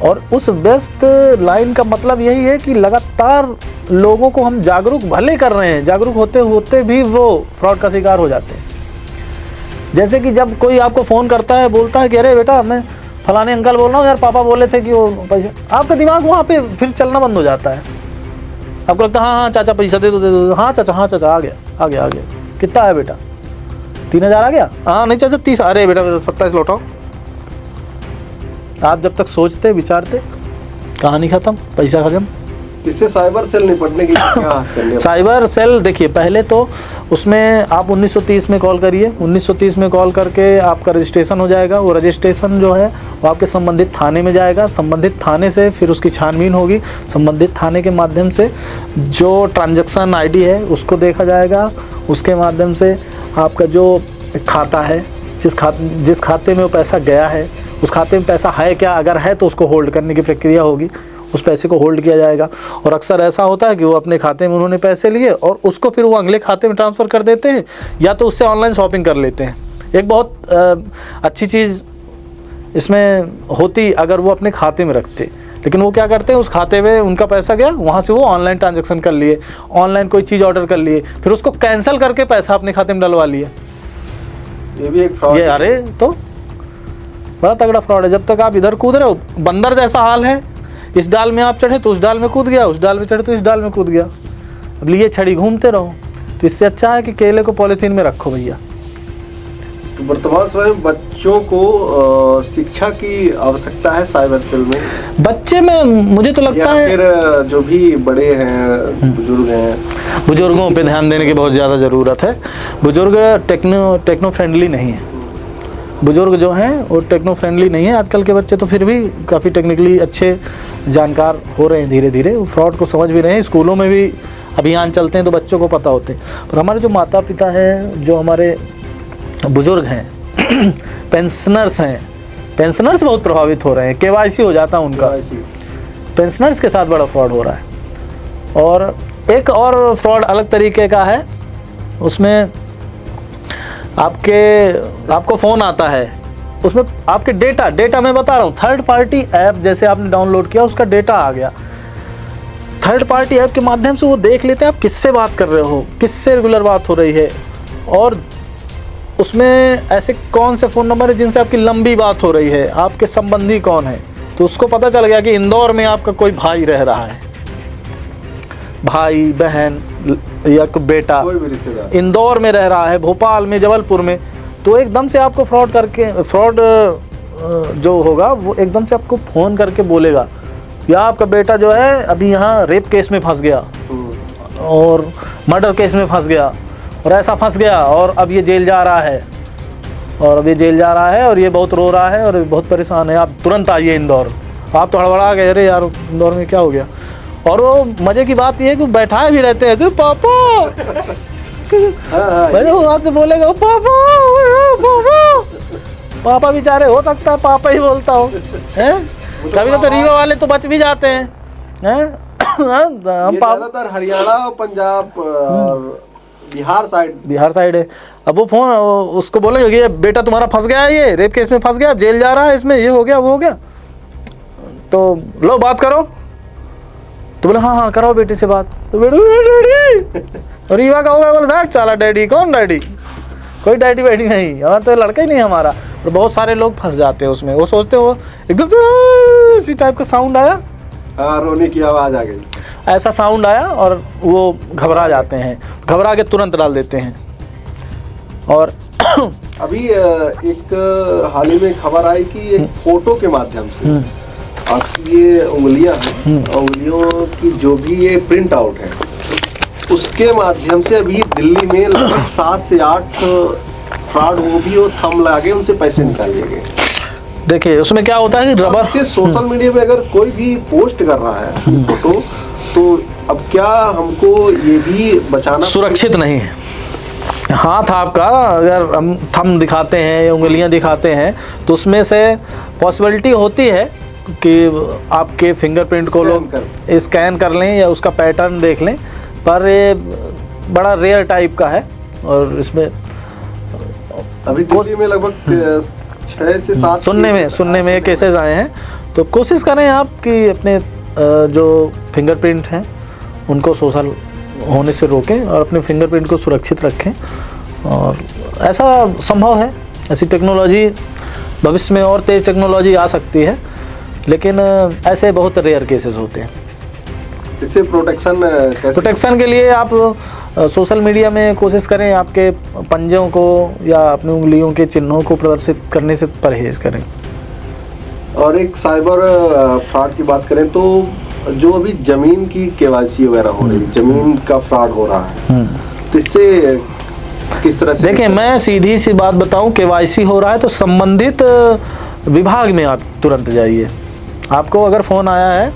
और उस व्यस्त लाइन का मतलब यही है कि लगातार लोगों को हम जागरूक भले कर रहे हैं, जागरूक होते होते भी वो फ्रॉड का शिकार हो जाते हैं। जैसे कि जब कोई आपको फ़ोन करता है, बोलता है कि अरे बेटा मैं फलाने अंकल बोल रहा हूँ यार, पापा बोले थे कि वो पैसे, आपका दिमाग वहाँ पे फिर चलना बंद हो जाता है। आपको लगता है हाँ चाचा पैसा दे दो, हाँ चाचा आ गया। कितना है बेटा? 3000 आ गया? हाँ नहीं चाचा 30। अरे बेटा 27 लौटाओ। आप जब तक सोचते विचारते, कहानी खत्म, पैसा खत्म। इससे साइबर सेल निपटने की क्या करने? साइबर सेल देखिए, पहले तो उसमें आप 1930 में कॉल करिए। 1930 में कॉल करके आपका रजिस्ट्रेशन हो जाएगा। वो रजिस्ट्रेशन जो है वो आपके संबंधित थाने में जाएगा। संबंधित थाने से फिर उसकी छानबीन होगी। संबंधित थाने के माध्यम से जो ट्रांजैक्शन आईडी है उसको देखा जाएगा। उसके माध्यम से आपका जो खाता है, जिस खाते में वो पैसा गया है, उस खाते में पैसा है क्या, अगर है तो उसको होल्ड करने की प्रक्रिया होगी। उस पैसे को होल्ड किया जाएगा। और अक्सर ऐसा होता है कि वो अपने खाते में उन्होंने पैसे लिए और उसको फिर वो अगले खाते में ट्रांसफ़र कर देते हैं, या तो उससे ऑनलाइन शॉपिंग कर लेते हैं। एक बहुत अच्छी चीज़ इसमें होती अगर वो अपने खाते में रखते, लेकिन वो क्या करते हैं, उस खाते में उनका पैसा गया, वहाँ से वो ऑनलाइन ट्रांजेक्शन कर लिए, ऑनलाइन कोई चीज़ ऑर्डर कर लिए, फिर उसको कैंसिल करके पैसा अपने खाते में डलवा लिए। ये भी एक फ्रॉड। ये अरे तो बड़ा तगड़ा फ्रॉड है। जब तक आप इधर कूद रहे हो, बंदर जैसा हाल है। इस डाल में आप चढ़े तो उस डाल में कूद गया, उस डाल में चढ़े तो इस डाल में कूद गया। अब लिए छड़ी घूमते रहो। तो इससे अच्छा है कि केले को पॉलीथीन में रखो भैया। तो वर्तमान समय में बच्चों को शिक्षा की आवश्यकता है साइबर सेल में। बच्चे में मुझे तो लगता है फिर जो भी बड़े हैं, बुजुर्ग हैं, बुजुर्गों पे ध्यान देने की बहुत ज़्यादा ज़रूरत है। बुजुर्ग टेक्नो फ्रेंडली नहीं है। बुजुर्ग जो हैं वो टेक्नो फ्रेंडली नहीं है। आजकल के बच्चे तो फिर भी काफ़ी टेक्निकली अच्छे जानकार हो रहे हैं, धीरे धीरे फ्रॉड को समझ भी रहे हैं। स्कूलों में भी अभियान चलते हैं तो बच्चों को पता होते हैं। पर हमारे जो माता पिता हैं, जो हमारे बुजुर्ग हैं, पेंशनर्स हैं, पेंशनर्स बहुत प्रभावित हो रहे हैं। KYC हो जाता है उनका, पेंशनर्स के साथ बड़ा फ्रॉड हो रहा है। और एक और फ्रॉड अलग तरीके का है, उसमें आपको फ़ोन आता है, उसमें आपके डेटा मैं बता रहा हूँ, थर्ड पार्टी ऐप जैसे आपने डाउनलोड किया उसका डेटा आ गया। थर्ड पार्टी ऐप के माध्यम से वो देख लेते हैं आप किससे बात कर रहे हो, किससे रेगुलर बात हो रही है, और उसमें ऐसे कौन से फ़ोन नंबर है जिनसे आपकी लंबी बात हो रही है, आपके संबंधी कौन है। तो उसको पता चल गया कि इंदौर में आपका कोई भाई रह रहा है, भाई बहन या कोई बेटा इंदौर में रह रहा है, भोपाल में, जबलपुर में। तो एकदम से आपको फ्रॉड जो होगा वो एकदम से आपको फ़ोन करके बोलेगा, या आपका बेटा जो है अभी यहाँ रेप केस में फंस गया और मर्डर केस में फंस गया और ऐसा फंस गया और अब ये जेल जा रहा है, और अब ये जेल जा रहा है और ये बहुत रो रहा है और बहुत परेशान है, आप तुरंत आइए इंदौर। आप तो हड़बड़ा गए, अरे यार इंदौर में क्या हो गया। और वो मज़े की बात ये है कि बैठाए भी रहते हैं, तो पापा वैसे वो हाथ से बोलेगा पापा पापा, पापा बेचारे हो सकता है पापा ही बोलता हो, हैं। कभी तो रीवा वाले तो बच भी जाते हैं, हैं। हम ज़्यादातर हरियाणा और पंजाब और बिहार साइड है। अब वो फोन उसको बोलेगा कि ये बेटा तुम्हारा फंस गया है, ये रेप केस में फंस गया, जेल जा रहा है, इसमें ये हो गया वो हो गया, तो लो बात करो। तो बोले हाँ कराओ बेटे से बात। तो बेटा डैडी, और रीवा का होगा, बोले दैट चाला डैडी, कौन डैडी, कोई डैडी वैडी नहीं, हमारा तो लड़का ही नहीं हमारा। और बहुत सारे लोग फंस जाते हैं उसमें, वो सोचते हो एकदम से इसी टाइप का साउंड आया, रोने की आवाज़ आ गई, ऐसा साउंड आया और वो घबरा जाते हैं, घबरा के तुरंत डाल देते हैं। और अभी एक हाल ही में खबर आई कि एक फोटो के माध्यम से आपकी ये उंगलियां हैं, उंगलियों की जो भी ये प्रिंट आउट है, उसके माध्यम से अभी दिल्ली में लगभग 7 से 8 फ्रॉड वो भी और थंब लगे उनसे पैसे निकाल लिए गए। देखिए उसमें क्या होता है कि रबर से सोशल मीडिया पे अगर कोई भी पोस्ट कर रहा है फोटो, तो अब क्या हमको ये भी बचाना सुरक्षित नहीं है। हाथ आपका अगर हम थंब दिखाते हैं, उंगलियां दिखाते हैं, तो उसमें से पॉसिबिलिटी होती है कि आपके फिंगरप्रिंट को लोग स्कैन कर लें या उसका पैटर्न देख लें, पर ये बड़ा रेयर टाइप का है। और इसमें अभी दिल्ली में लगभग 6 से 7 सुनने में केसेस आए हैं। तो कोशिश करें आप कि अपने जो फिंगरप्रिंट हैं उनको सोशल होने से रोकें और अपने फिंगरप्रिंट को सुरक्षित रखें। और ऐसा संभव है, ऐसी टेक्नोलॉजी भविष्य में और तेज़ टेक्नोलॉजी आ सकती है, लेकिन ऐसे बहुत रेयर केसेस होते हैं। इससे प्रोटेक्शन के लिए आप सोशल मीडिया में कोशिश करें आपके पंजों को या अपनी उंगलियों के चिन्हों को प्रदर्शित करने से परहेज करें। और एक साइबर फ्रॉड की बात करें तो जो अभी जमीन की केवाईसी वगैरह हो रही है, जमीन का फ्रॉड हो रहा है, तो इससे किस तरह से? देखिए मैं सीधी सी बात बताऊं, केवाईसी हो रहा है तो संबंधित विभाग में आप तुरंत जाइए। आपको अगर फ़ोन आया है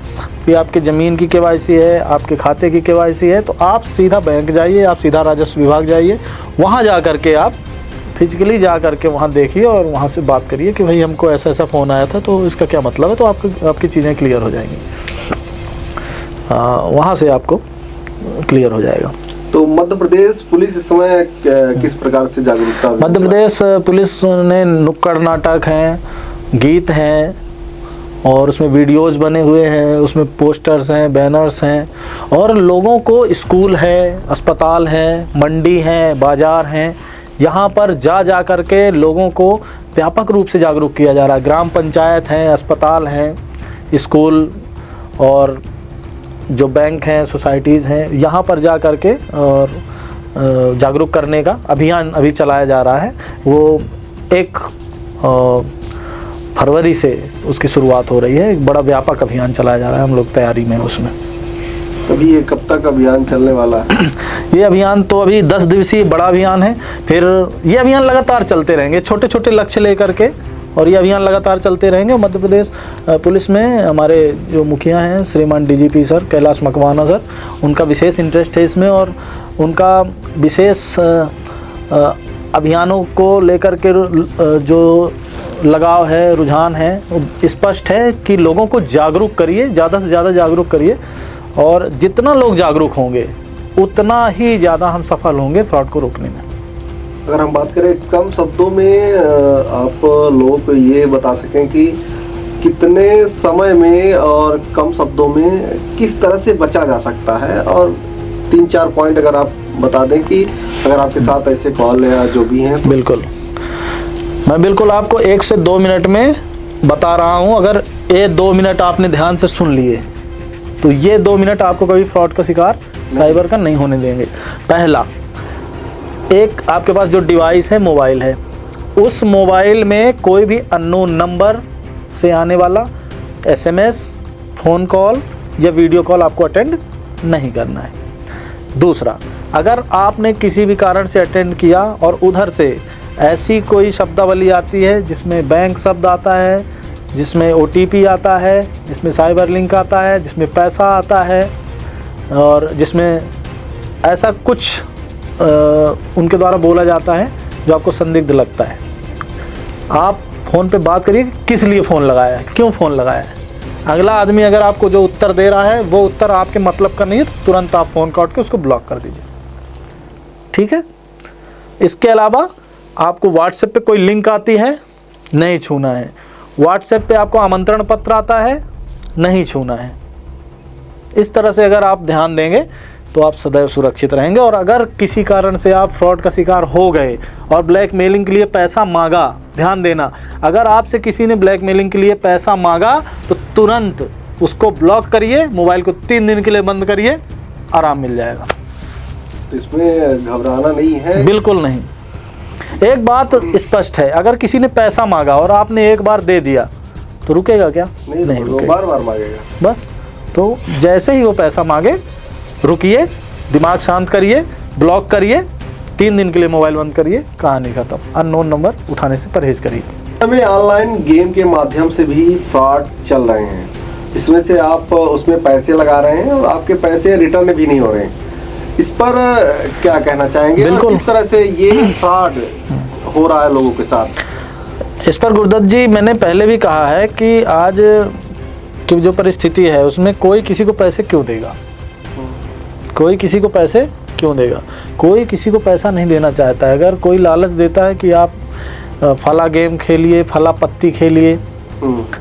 कि आपके ज़मीन की केवाईसी है, आपके खाते की केवाईसी है, तो आप सीधा बैंक जाइए, आप सीधा राजस्व विभाग जाइए, वहाँ जा कर के आप फिजिकली जा कर के वहाँ देखिए और वहाँ से बात करिए कि भाई हमको ऐसा ऐसा फ़ोन आया था, तो इसका क्या मतलब है, तो आपकी चीज़ें क्लियर हो जाएंगी। वहाँ से आपको क्लियर हो जाएगा। तो मध्य प्रदेश पुलिस इस समय किस प्रकार से जागरूकता? मध्य प्रदेश पुलिस ने नुक्कड़ नाटक हैं, गीत हैं, और उसमें वीडियोस बने हुए हैं, उसमें पोस्टर्स हैं, बैनर्स हैं, और लोगों को स्कूल है, अस्पताल है, मंडी है, बाज़ार हैं, यहाँ पर जा कर के लोगों को व्यापक रूप से जागरूक किया जा रहा है। ग्राम पंचायत हैं, अस्पताल हैं, स्कूल और जो बैंक हैं, सोसाइटीज़ हैं, यहाँ पर जा कर के और जागरूक करने का अभियान अभी चलाया जा रहा है। वो 1 फरवरी से उसकी शुरुआत हो रही है। एक बड़ा व्यापक अभियान चलाया जा रहा है, हम लोग तैयारी में उसमें। अभी ये कब तक अभियान चलने वाला है? ये अभियान तो अभी 10 दिवसीय बड़ा अभियान है, फिर ये अभियान लगातार चलते रहेंगे, छोटे छोटे लक्ष्य लेकर के, और ये अभियान लगातार चलते रहेंगे। मध्य प्रदेश पुलिस में हमारे जो मुखिया हैं श्रीमान DGP sir Kailash Makwana sir, उनका विशेष इंटरेस्ट है इसमें, और उनका विशेष अभियानों को लेकर के जो लगाव है, रुझान है, स्पष्ट है कि लोगों को जागरूक करिए, ज़्यादा से ज़्यादा जागरूक करिए, और जितना लोग जागरूक होंगे उतना ही ज़्यादा हम सफल होंगे फ्रॉड को रोकने में। अगर हम बात करें कम शब्दों में, आप लोगों को ये बता सकें कि कितने समय में और कम शब्दों में किस तरह से बचा जा सकता है, और 3-4 पॉइंट अगर आप बता दें कि अगर आपके साथ ऐसे कॉल या जो भी हैं तो। बिल्कुल, मैं बिल्कुल आपको 1 से 2 मिनट में बता रहा हूँ। अगर ये 2 मिनट आपने ध्यान से सुन लिए तो ये 2 मिनट आपको कभी फ्रॉड का शिकार साइबर का नहीं होने देंगे। पहला, एक आपके पास जो डिवाइस है, मोबाइल है, उस मोबाइल में कोई भी अननोन नंबर से आने वाला SMS, फ़ोन कॉल या वीडियो कॉल आपको अटेंड नहीं करना है। दूसरा, अगर आपने किसी भी कारण से अटेंड किया और उधर से ऐसी कोई शब्दावली आती है जिसमें बैंक शब्द आता है, जिसमें OTP आता है, जिसमें साइबर लिंक आता है, जिसमें पैसा आता है और जिसमें ऐसा कुछ उनके द्वारा बोला जाता है जो आपको संदिग्ध लगता है, आप फ़ोन पे बात करिए कि किस लिए फ़ोन लगाया है, क्यों फ़ोन लगाया है। अगला आदमी अगर आपको जो उत्तर दे रहा है वो उत्तर आपके मतलब का नहीं है तो तुरंत आप फ़ोन काट के उसको ब्लॉक कर दीजिए, ठीक है। इसके अलावा आपको व्हाट्सएप पे कोई लिंक आती है, नहीं छूना है। व्हाट्सएप पे आपको आमंत्रण पत्र आता है, नहीं छूना है। इस तरह से अगर आप ध्यान देंगे तो आप सदैव सुरक्षित रहेंगे। और अगर किसी कारण से आप फ्रॉड का शिकार हो गए और ब्लैकमेलिंग के लिए पैसा मांगा, ध्यान देना, अगर आपसे किसी ने ब्लैकमेलिंग के लिए पैसा मांगा तो तुरंत उसको ब्लॉक करिए, मोबाइल को 3 दिन के लिए बंद करिए, आराम मिल जाएगा। इसमें घबराना नहीं है, बिल्कुल नहीं। एक बात स्पष्ट है, अगर किसी ने पैसा मांगा और आपने एक बार दे दिया तो रुकेगा क्या? नहीं रुकेगा, बार बार मांगेगा। बस, तो जैसे ही वो पैसा मांगे रुकिए, दिमाग शांत करिए, ब्लॉक करिए, 3 दिन के लिए मोबाइल बंद करिए, कहानी खत्म। अननोन नंबर उठाने से परहेज करिए। हमें ऑनलाइन गेम के माध्यम से भी फ्रॉड चल रहे हैं, इसमें से आप उसमें पैसे लगा रहे हैं और आपके पैसे रिटर्न भी नहीं हो रहे हैं। इस पर क्या कहना चाहेंगे? बिल्कुल, किस तरह से ये फ्रॉड हो रहा है लोगों के साथ? इस पर गुरुदत्त जी मैंने पहले भी कहा है कि आज की जो परिस्थिति है उसमें कोई किसी को पैसे क्यों देगा, कोई किसी को पैसे क्यों देगा? कोई किसी को पैसा नहीं देना चाहता है। अगर कोई लालच देता है कि आप फला गेम खेलिए, फला पत्ती खेलिए,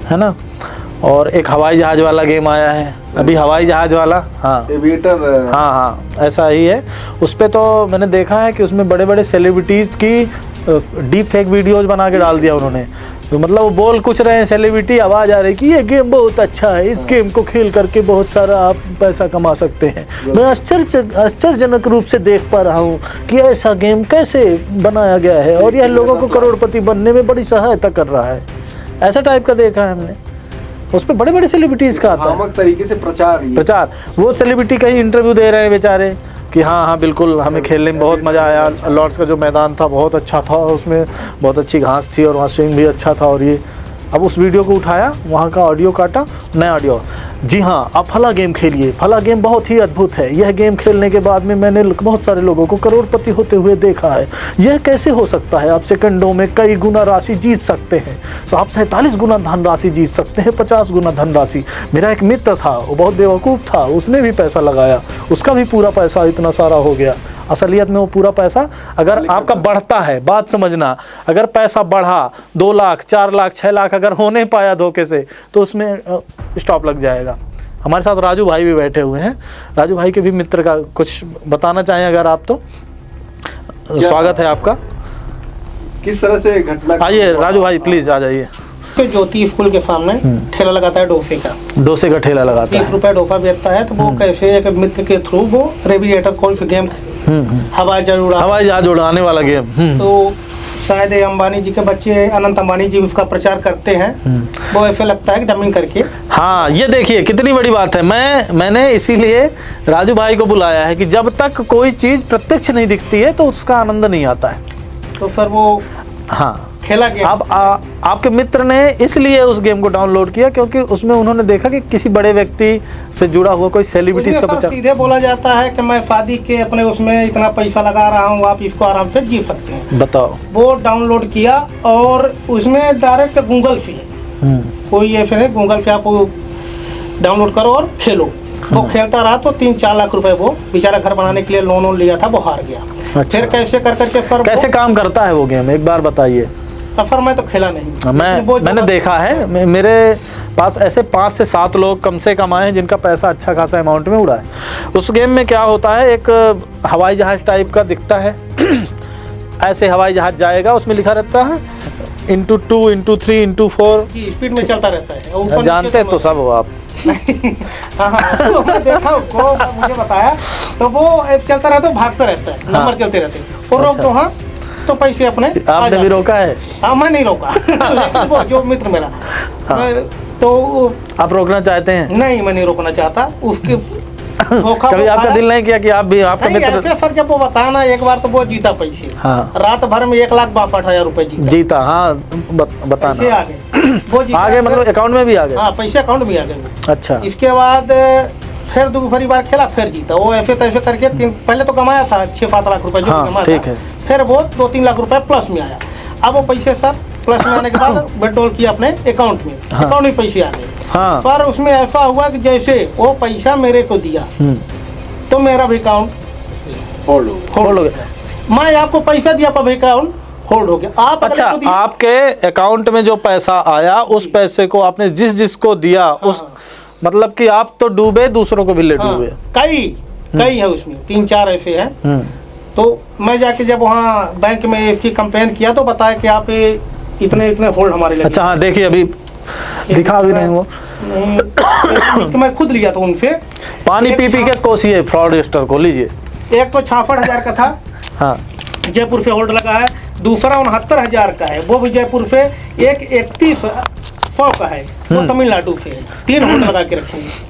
है ना, और एक हवाई जहाज़ वाला गेम आया है अभी, हवाई जहाज़ वाला, हाँ एविएटर, हाँ ऐसा ही है। उस पर तो मैंने देखा है कि उसमें बड़े बड़े सेलिब्रिटीज़ की डीप फेक वीडियोज़ बना के डाल दिया उन्होंने। तो मतलब वो बोल कुछ रहे हैं, सेलिब्रिटी आवाज़ आ रही कि ये गेम बहुत अच्छा है, इस गेम को खेल करके बहुत सारा आप पैसा कमा सकते हैं। मैं आश्चर्यजनक रूप से देख पा रहा हूँ कि ऐसा गेम कैसे बनाया गया है और यह लोगों को करोड़पति बनने में बड़ी सहायता कर रहा है। ऐसा टाइप का देखा है हमने। उस पर बड़े बड़े सेलिब्रिटीज़ का आता है तरीके से प्रचार। वो सेलिब्रिटी कहीं इंटरव्यू दे रहे हैं बेचारे कि हाँ बिल्कुल हमें खेलने में बहुत मज़ा आया, लॉर्ड्स का जो मैदान था बहुत अच्छा था, उसमें बहुत अच्छी घास थी और वहाँ स्विंग भी अच्छा था। और ये अब उस वीडियो को उठाया, वहाँ का ऑडियो काटा, नया ऑडियो, जी हाँ आप फला गेम खेलिए, फला गेम बहुत ही अद्भुत है, यह गेम खेलने के बाद में मैंने बहुत सारे लोगों को करोड़पति होते हुए देखा है, यह कैसे हो सकता है, आप सेकंडों में कई गुना राशि जीत सकते हैं, तो आप 47 गुना धनराशि जीत सकते हैं, 50 गुना धनराशि। मेरा एक मित्र था, वो बहुत बेवकूफ़ था, उसने भी पैसा लगाया, उसका भी पूरा पैसा इतना सारा हो गया। असलियत में वो पूरा पैसा अगर आपका बढ़ता है, बात समझना, अगर पैसा बढ़ा 2 लाख 4 लाख 6 लाख अगर होने पाया धोखे से तो उसमें स्टॉप लग जाएगा। हमारे साथ राजू भाई भी बैठे हुए हैं, राजू भाई के भी मित्र का कुछ बताना चाहें अगर आप तो स्वागत है आपका। किस तरह से घटना? आइए राजू भाई प्लीज आ जाइए। ज्योति स्कूल के सामने ठेला लगाता है डोसे का ठेला लगाता है, 30 रुपए डोसा बेचता है। तो वो कैसे एक मित्र के थ्रू वो रेविएटर कोई गेम हवाई जहाज उड़ाने वाला गेम, तो शायद अंबानी जी के बच्चे अनंत अंबानी जी उसका प्रचार करते हैं, वो ऐसे लगता है कि डमिंग करके। हाँ ये देखिए कितनी बड़ी बात है। मैंने इसीलिए राजू भाई को बुलाया है कि जब तक कोई चीज़ प्रत्यक्ष नहीं दिखती है तो उसका आनंद नहीं आता है। तो सर वो हाँ खेला गेम। अब आपके मित्र ने इसलिए उस गेम को डाउनलोड किया क्योंकि उसमें उन्होंने देखा कि किसी बड़े व्यक्ति से जुड़ा हुआ कोई सेलिब्रिटीज का प्रचार। सीधे बोला जाता है कि मैं शादी के अपने उसमें इतना पैसा लगा रहा हूँ, आप इसको आराम से जीत सकते हैं। बताओ। वो डाउनलोड किया और उसमें डायरेक्ट गूगल पे, कोई ऐसे नहीं, गूगल पे आप डाउनलोड करो और खेलो। वो खेलता रहा तो 3-4 लाख रुपए वो बेचारा घर बनाने के लिए लोन लिया था, वो हार गया। अच्छा। फिर कैसे कर करके सर कैसे काम करता है वो गेम, एक बार बताइए। सर मैं तो खेला नहीं, मैंने देखा है, मेरे पास ऐसे 5 से 7 लोग कम से कम आए हैं जिनका पैसा अच्छा खासा अमाउंट में उड़ा है। उस गेम में क्या होता है, एक हवाई जहाज टाइप का दिखता है ऐसे हवाई जहाज जाएगा, उसमें लिखा रहता है *2 *3 *4 स्पीड में चलता रहता है। जानते तो सब हो आप। हाँ, तो मैं देखा उसको, मुझे बताया, तो वो चलता रहता है, भागता रहता है, नंबर चलते रहते हैं और रोक तो हाँ तो पैसे अपने। आपने भी रोका है? हाँ मैं नहीं रोका लेकिन वो जो मित्र मेरा, तो आप रोकना चाहते हैं? नहीं मैं नहीं रोकना चाहता। उसके धोखा कभी वो आपका खाया। दिल नहीं किया कि आप भी आपका नहीं, मित्र ऐसे सर जब वो बताया ना, एक बार तो वो जीता पैसे, हाँ। रात भर में 1,62,000 रुपए जीता। जीता? हाँ पैसे बताना। आ गए, वो जीता। आगे मतलब अकाउंट में भी आ गए? हाँ, पैसे अकाउंट में आ गए। अच्छा। इसके बाद फिर दूसरी बार खेला, फिर जीता। वो ऐसे तैसे करके पहले तो कमाया था 6-7 लाख रुपए जो हाँ, कमाया ठीक था। है। फिर वो 2-3 लाख रुपए प्लस में आया। अब वो पैसे सर प्लस में आने के बाद विड्रॉल किया अपने अकाउंट में, हाँ। अकाउंट में पैसे आ गए। हाँ। पर उसमें ऐसा हुआ कि जैसे वो पैसा मेरे को दिया तो मेरा भी अकाउंट होल्ड हो गया। मैं आपको पैसा दिया पर अकाउंट होल्ड हो गया। आप अगर अच्छा, को दिया- आपके अकाउंट में जो पैसा आया उस पैसे को आपने जिसको दिया उस मतलब कि आप तो डूबे, दूसरों को भी ले हाँ, डूबे। कई है उसमें, 3-4 ऐसे हैं। तो मैं जाके जब वहाँ बैंक में इसकी कंप्लेन किया तो बताया कि आप इतने होल्ड हमारे लगे। अच्छा, हाँ देखिए अभी दिखा भी नहीं वो। तो मैं खुद लिया था उनसे। पानी पी के कोसिए फ्रॉडस्टर को, लीजिए। एक तो 66,000 का था, हाँ जयपुर से होल्ड लगा है। दूसरा 69,000 का है, वो भी जयपुर से। एक 3100 का है, वो तमिलनाडु से है। 3 होल्ड लगा के रखेंगे।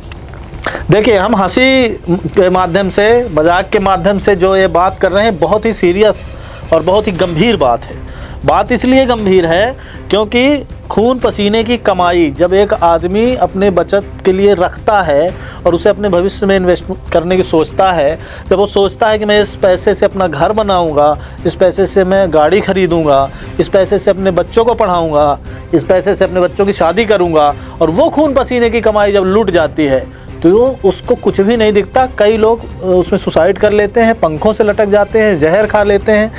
देखिए, हम हंसी के माध्यम से, मजाक के माध्यम से जो ये बात कर रहे हैं, बहुत ही सीरियस और बहुत ही गंभीर बात है। बात इसलिए गंभीर है क्योंकि खून पसीने की कमाई जब एक आदमी अपने बचत के लिए रखता है और उसे अपने भविष्य में इन्वेस्ट करने की सोचता है, जब वो सोचता है कि मैं इस पैसे से अपना घर बनाऊंगा, इस पैसे से मैं गाड़ी खरीदूंगा, इस पैसे से अपने बच्चों को पढ़ाऊंगा, इस पैसे से अपने बच्चों की शादी करूंगा, और वो खून पसीने की कमाई जब लूट जाती है तो उसको कुछ भी नहीं दिखता। कई लोग उसमें सुसाइड कर लेते हैं, पंखों से लटक जाते हैं, जहर खा लेते हैं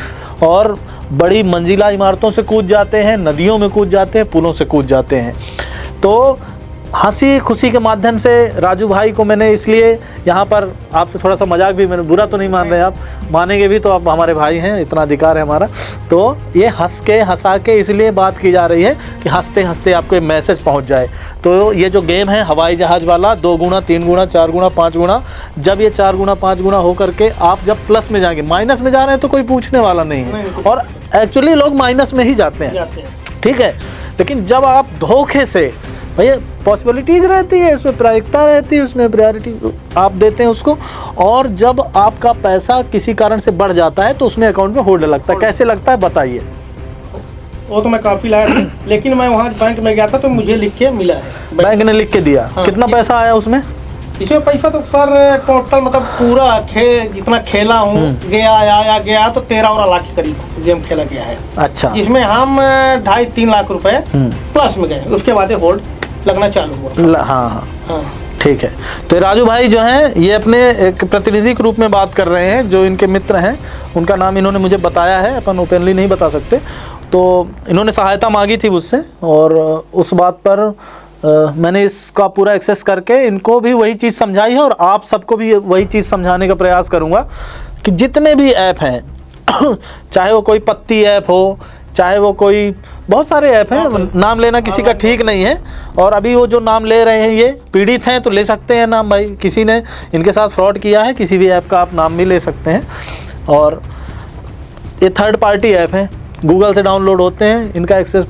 और बड़ी मंजिला इमारतों से कूद जाते हैं, नदियों में कूद जाते हैं, पुलों से कूद जाते हैं। तो हंसी खुशी के माध्यम से राजू भाई को मैंने इसलिए यहाँ पर आपसे थोड़ा सा मजाक भी, मैंने बुरा तो नहीं मान रहे, आप मानेंगे भी तो आप हमारे भाई हैं, इतना अधिकार है हमारा। तो ये हंस के हंसा के इसलिए बात की जा रही है कि हंसते हंसते आपको ये मैसेज पहुँच जाए। तो ये जो गेम है हवाई जहाज़ वाला, 2 गुना 3 गुना 4 गुना 5 गुना, जब ये 4 गुना 5 गुना हो करके आप जब प्लस में जाएंगे, माइनस में जा रहे हैं तो कोई पूछने वाला नहीं है, और एक्चुअली लोग माइनस में ही जाते हैं, ठीक है। लेकिन जब आप धोखे से, भैया पॉसिबिलिटीज़ रहती है, उसमें प्रायिकता रहती है, उसमें प्रायोरिटी आप देते हैं उसको, और जब आपका पैसा किसी कारण से बढ़ जाता है तो उसमें अकाउंट में होल्ड लगता है। कैसे लगता है बताइए? वो तो मैं काफ़ी लाया था, लेकिन मैं वहाँ बैंक में गया था तो मुझे लिख के मिला है। बैंक ने लिख के दिया। हाँ, कितना पैसा आया उसमें? इसमें पैसा तो सर टोटल मतलब पूरा जितना खेला हूँ, गया तो 13 लाख के करीब गेम खेला गया है। अच्छा, जिसमें हम 2.5-3 लाख रुपए प्लस में गए, उसके बाद होल्ड लगना चालू हुआ। हाँ हाँ हाँ। ठीक है। तो राजू भाई जो हैं ये अपने एक प्रतिनिधि के रूप में बात कर रहे हैं, जो इनके मित्र हैं उनका नाम इन्होंने मुझे बताया है, अपन ओपनली नहीं बता सकते। तो इन्होंने सहायता मांगी थी मुझसे, और उस बात पर मैंने इसका पूरा एक्सेस करके इनको भी वही चीज़ समझाई है, और आप सबको भी वही चीज़ समझाने का प्रयास करूँगा कि जितने भी ऐप हैं चाहे वो कोई पत्ती ऐप हो, चाहे वो कोई, बहुत सारे ऐप हैं, नाम लेना किसी का ठीक नहीं है। और अभी वो जो नाम ले रहे हैं ये पीड़ित हैं तो ले सकते हैं नाम, भाई किसी ने इनके साथ फ्रॉड किया है, किसी भी ऐप का आप नाम भी ले सकते हैं। और ये थर्ड पार्टी ऐप हैं, गूगल से डाउनलोड होते हैं, इनका एक्सेस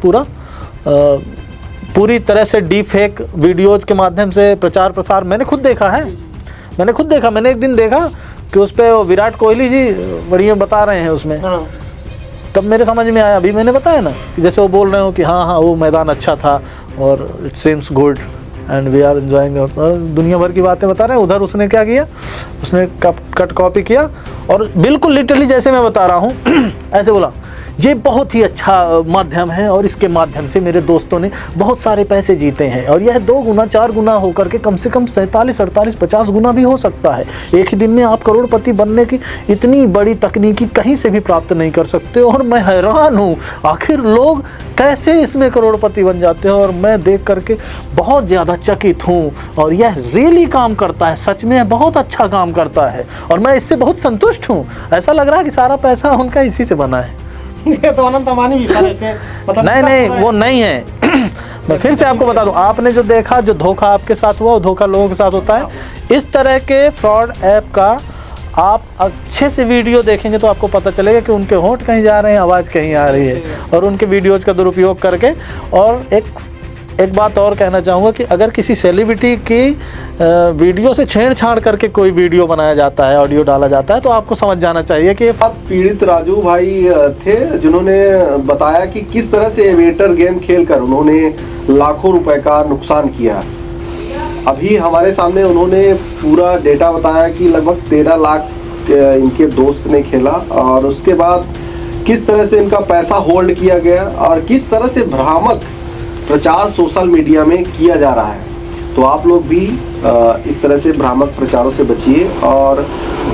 पूरी तरह से डीप फेक वीडियोज़ के माध्यम से प्रचार प्रसार मैंने खुद देखा है। मैंने एक दिन देखा कि उस पर विराट कोहली जी बढ़िया बता रहे हैं उसमें, तब मेरे समझ में आया, अभी मैंने बताया ना कि जैसे वो बोल रहे हो कि हाँ वो मैदान अच्छा था और it seems good and we are enjoying, और दुनिया भर की बातें बता रहे हैं। उधर उसने क्या किया, उसने कट कॉपी किया और बिल्कुल लिटरली जैसे मैं बता रहा हूँ ऐसे बोला, ये बहुत ही अच्छा माध्यम है और इसके माध्यम से मेरे दोस्तों ने बहुत सारे पैसे जीते हैं, और यह 2 गुना 4 गुना होकर के कम से कम 47, 48, 50 गुना भी हो सकता है। एक ही दिन में आप करोड़पति बनने की इतनी बड़ी तकनीकी कहीं से भी प्राप्त नहीं कर सकते। और मैं हैरान हूँ आखिर लोग कैसे इसमें करोड़पति बन जाते हैं, और मैं देख करके बहुत ज़्यादा चकित हूँ। और यह रियली काम करता है, सच में बहुत अच्छा काम करता है, और मैं इससे बहुत संतुष्ट हूँ। ऐसा लग रहा है कि सारा पैसा उनका इसी से बना है। ये तो अनंत अंबानी भी खा लेते हैं, मतलब नहीं वो नहीं है। मैं फिर से आपको बता दूं, आपने जो देखा, जो धोखा आपके साथ हुआ वो धोखा लोगों के साथ होता है। इस तरह के फ्रॉड ऐप का आप अच्छे से वीडियो देखेंगे तो आपको पता चलेगा कि उनके होंठ कहीं जा रहे हैं, आवाज़ कहीं आ रही है, और उनके वीडियोज़ का दुरुपयोग करके और एक एक बात और कहना चाहूँगा कि अगर किसी सेलिब्रिटी की वीडियो से छेड़छाड़ करके कोई वीडियो बनाया जाता है, ऑडियो डाला जाता है, तो आपको समझ जाना चाहिए कि अब पीड़ित राजू भाई थे जिन्होंने बताया कि किस तरह से एविएटर गेम खेलकर उन्होंने लाखों रुपए का नुकसान किया। अभी हमारे सामने उन्होंने पूरा डेटा बताया कि लगभग 13 लाख इनके दोस्त ने खेला और उसके बाद किस तरह से इनका पैसा होल्ड किया गया और किस तरह से भ्रामक प्रचार सोशल मीडिया में किया जा रहा है। तो आप लोग भी इस तरह से भ्रामक प्रचारों से बचिए और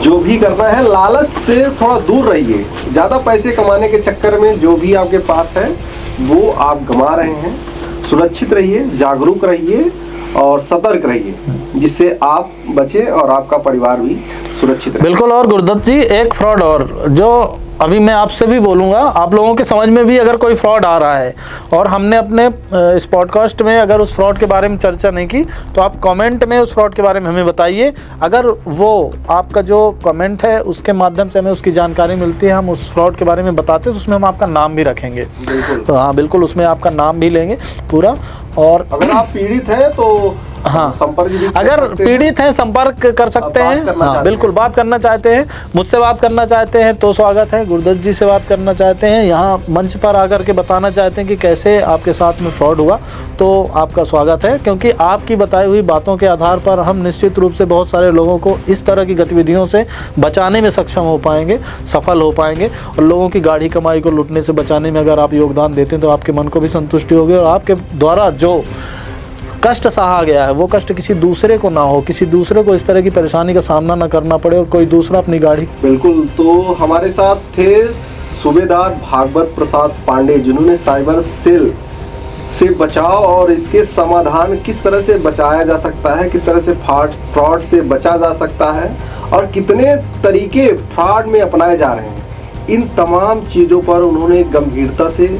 जो भी करना है लालच से थोड़ा दूर रहिए। ज़्यादा पैसे कमाने के चक्कर में जो भी आपके पास है वो आप गंवा रहे हैं। सुरक्षित रहिए, जागरूक रहिए और सतर्क रहिए, जिससे आप बचे और आपका परिवार भी सुरक्षित रहे। बिल्कुल। और गुरुदत्त जी, एक फ्रॉड और जो अभी मैं आपसे भी बोलूँगा, आप लोगों के समझ में भी अगर कोई फ्रॉड आ रहा है और हमने अपने इस पॉडकास्ट में अगर उस फ्रॉड के बारे में चर्चा नहीं की, तो आप कमेंट में उस फ्रॉड के बारे में हमें बताइए। अगर वो आपका जो कमेंट है उसके माध्यम से हमें उसकी जानकारी मिलती है, हम उस फ्रॉड के बारे में बताते हैं, तो उसमें हम आपका नाम भी रखेंगे। तो हाँ बिल्कुल, उसमें आपका नाम भी लेंगे पूरा। और अगर आप पीड़ित हैं तो हाँ, संपर्क भी अगर पीड़ित हैं संपर्क कर सकते हैं। हाँ बिल्कुल, बात करना चाहते हैं, मुझसे बात करना चाहते हैं तो स्वागत है। गुरुदत्त जी से बात करना चाहते हैं, यहाँ मंच पर आकर के बताना चाहते हैं कि कैसे आपके साथ में फ्रॉड हुआ, तो आपका स्वागत है। क्योंकि आपकी बताई हुई बातों के आधार पर हम निश्चित रूप से बहुत सारे लोगों को इस तरह की गतिविधियों से बचाने में सक्षम हो पाएंगे, सफल हो पाएंगे। और लोगों की गाढ़ी कमाई को लूटने से बचाने में अगर आप योगदान देते हैं तो आपके मन को भी संतुष्टि होगी और आपके द्वारा जो कष्ट सहा गया है वो कष्ट किसी दूसरे को ना हो, किसी दूसरे को इस तरह की परेशानी का सामना ना करना पड़े और कोई दूसरा अपनी गाड़ी। बिल्कुल। तो हमारे साथ थे सूबेदार भागवत प्रसाद पांडे, जिन्होंने साइबर सेल से बचाव और इसके समाधान किस तरह से बचाया जा सकता है, किस तरह से फ्रॉड से बचा जा सकता है और कितने तरीके फ्रॉड में अपनाए जा रहे हैं, इन तमाम चीज़ों पर उन्होंने गंभीरता से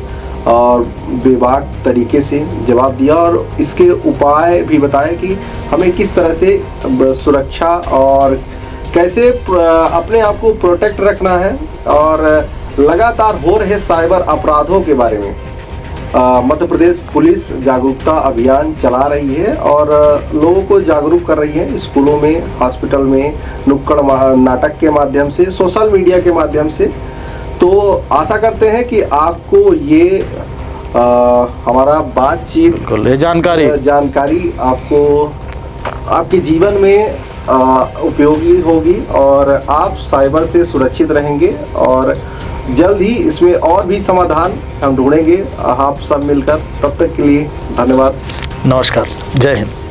और बेबाक तरीके से जवाब दिया और इसके उपाय भी बताए कि हमें किस तरह से सुरक्षा और कैसे अपने आप को प्रोटेक्ट रखना है और लगातार हो रहे साइबर अपराधों के बारे में मध्य प्रदेश पुलिस जागरूकता अभियान चला रही है और लोगों को जागरूक कर रही है, स्कूलों में, हॉस्पिटल में, नुक्कड़ नाटक के माध्यम से, सोशल मीडिया के माध्यम से। तो आशा करते हैं कि आपको ये हमारा बातचीत, ये जानकारी आपको आपके जीवन में उपयोगी होगी और आप साइबर से सुरक्षित रहेंगे और जल्द ही इसमें और भी समाधान हम ढूंढेंगे आप सब मिलकर। तब तक के लिए धन्यवाद, नमस्कार, जय हिंद।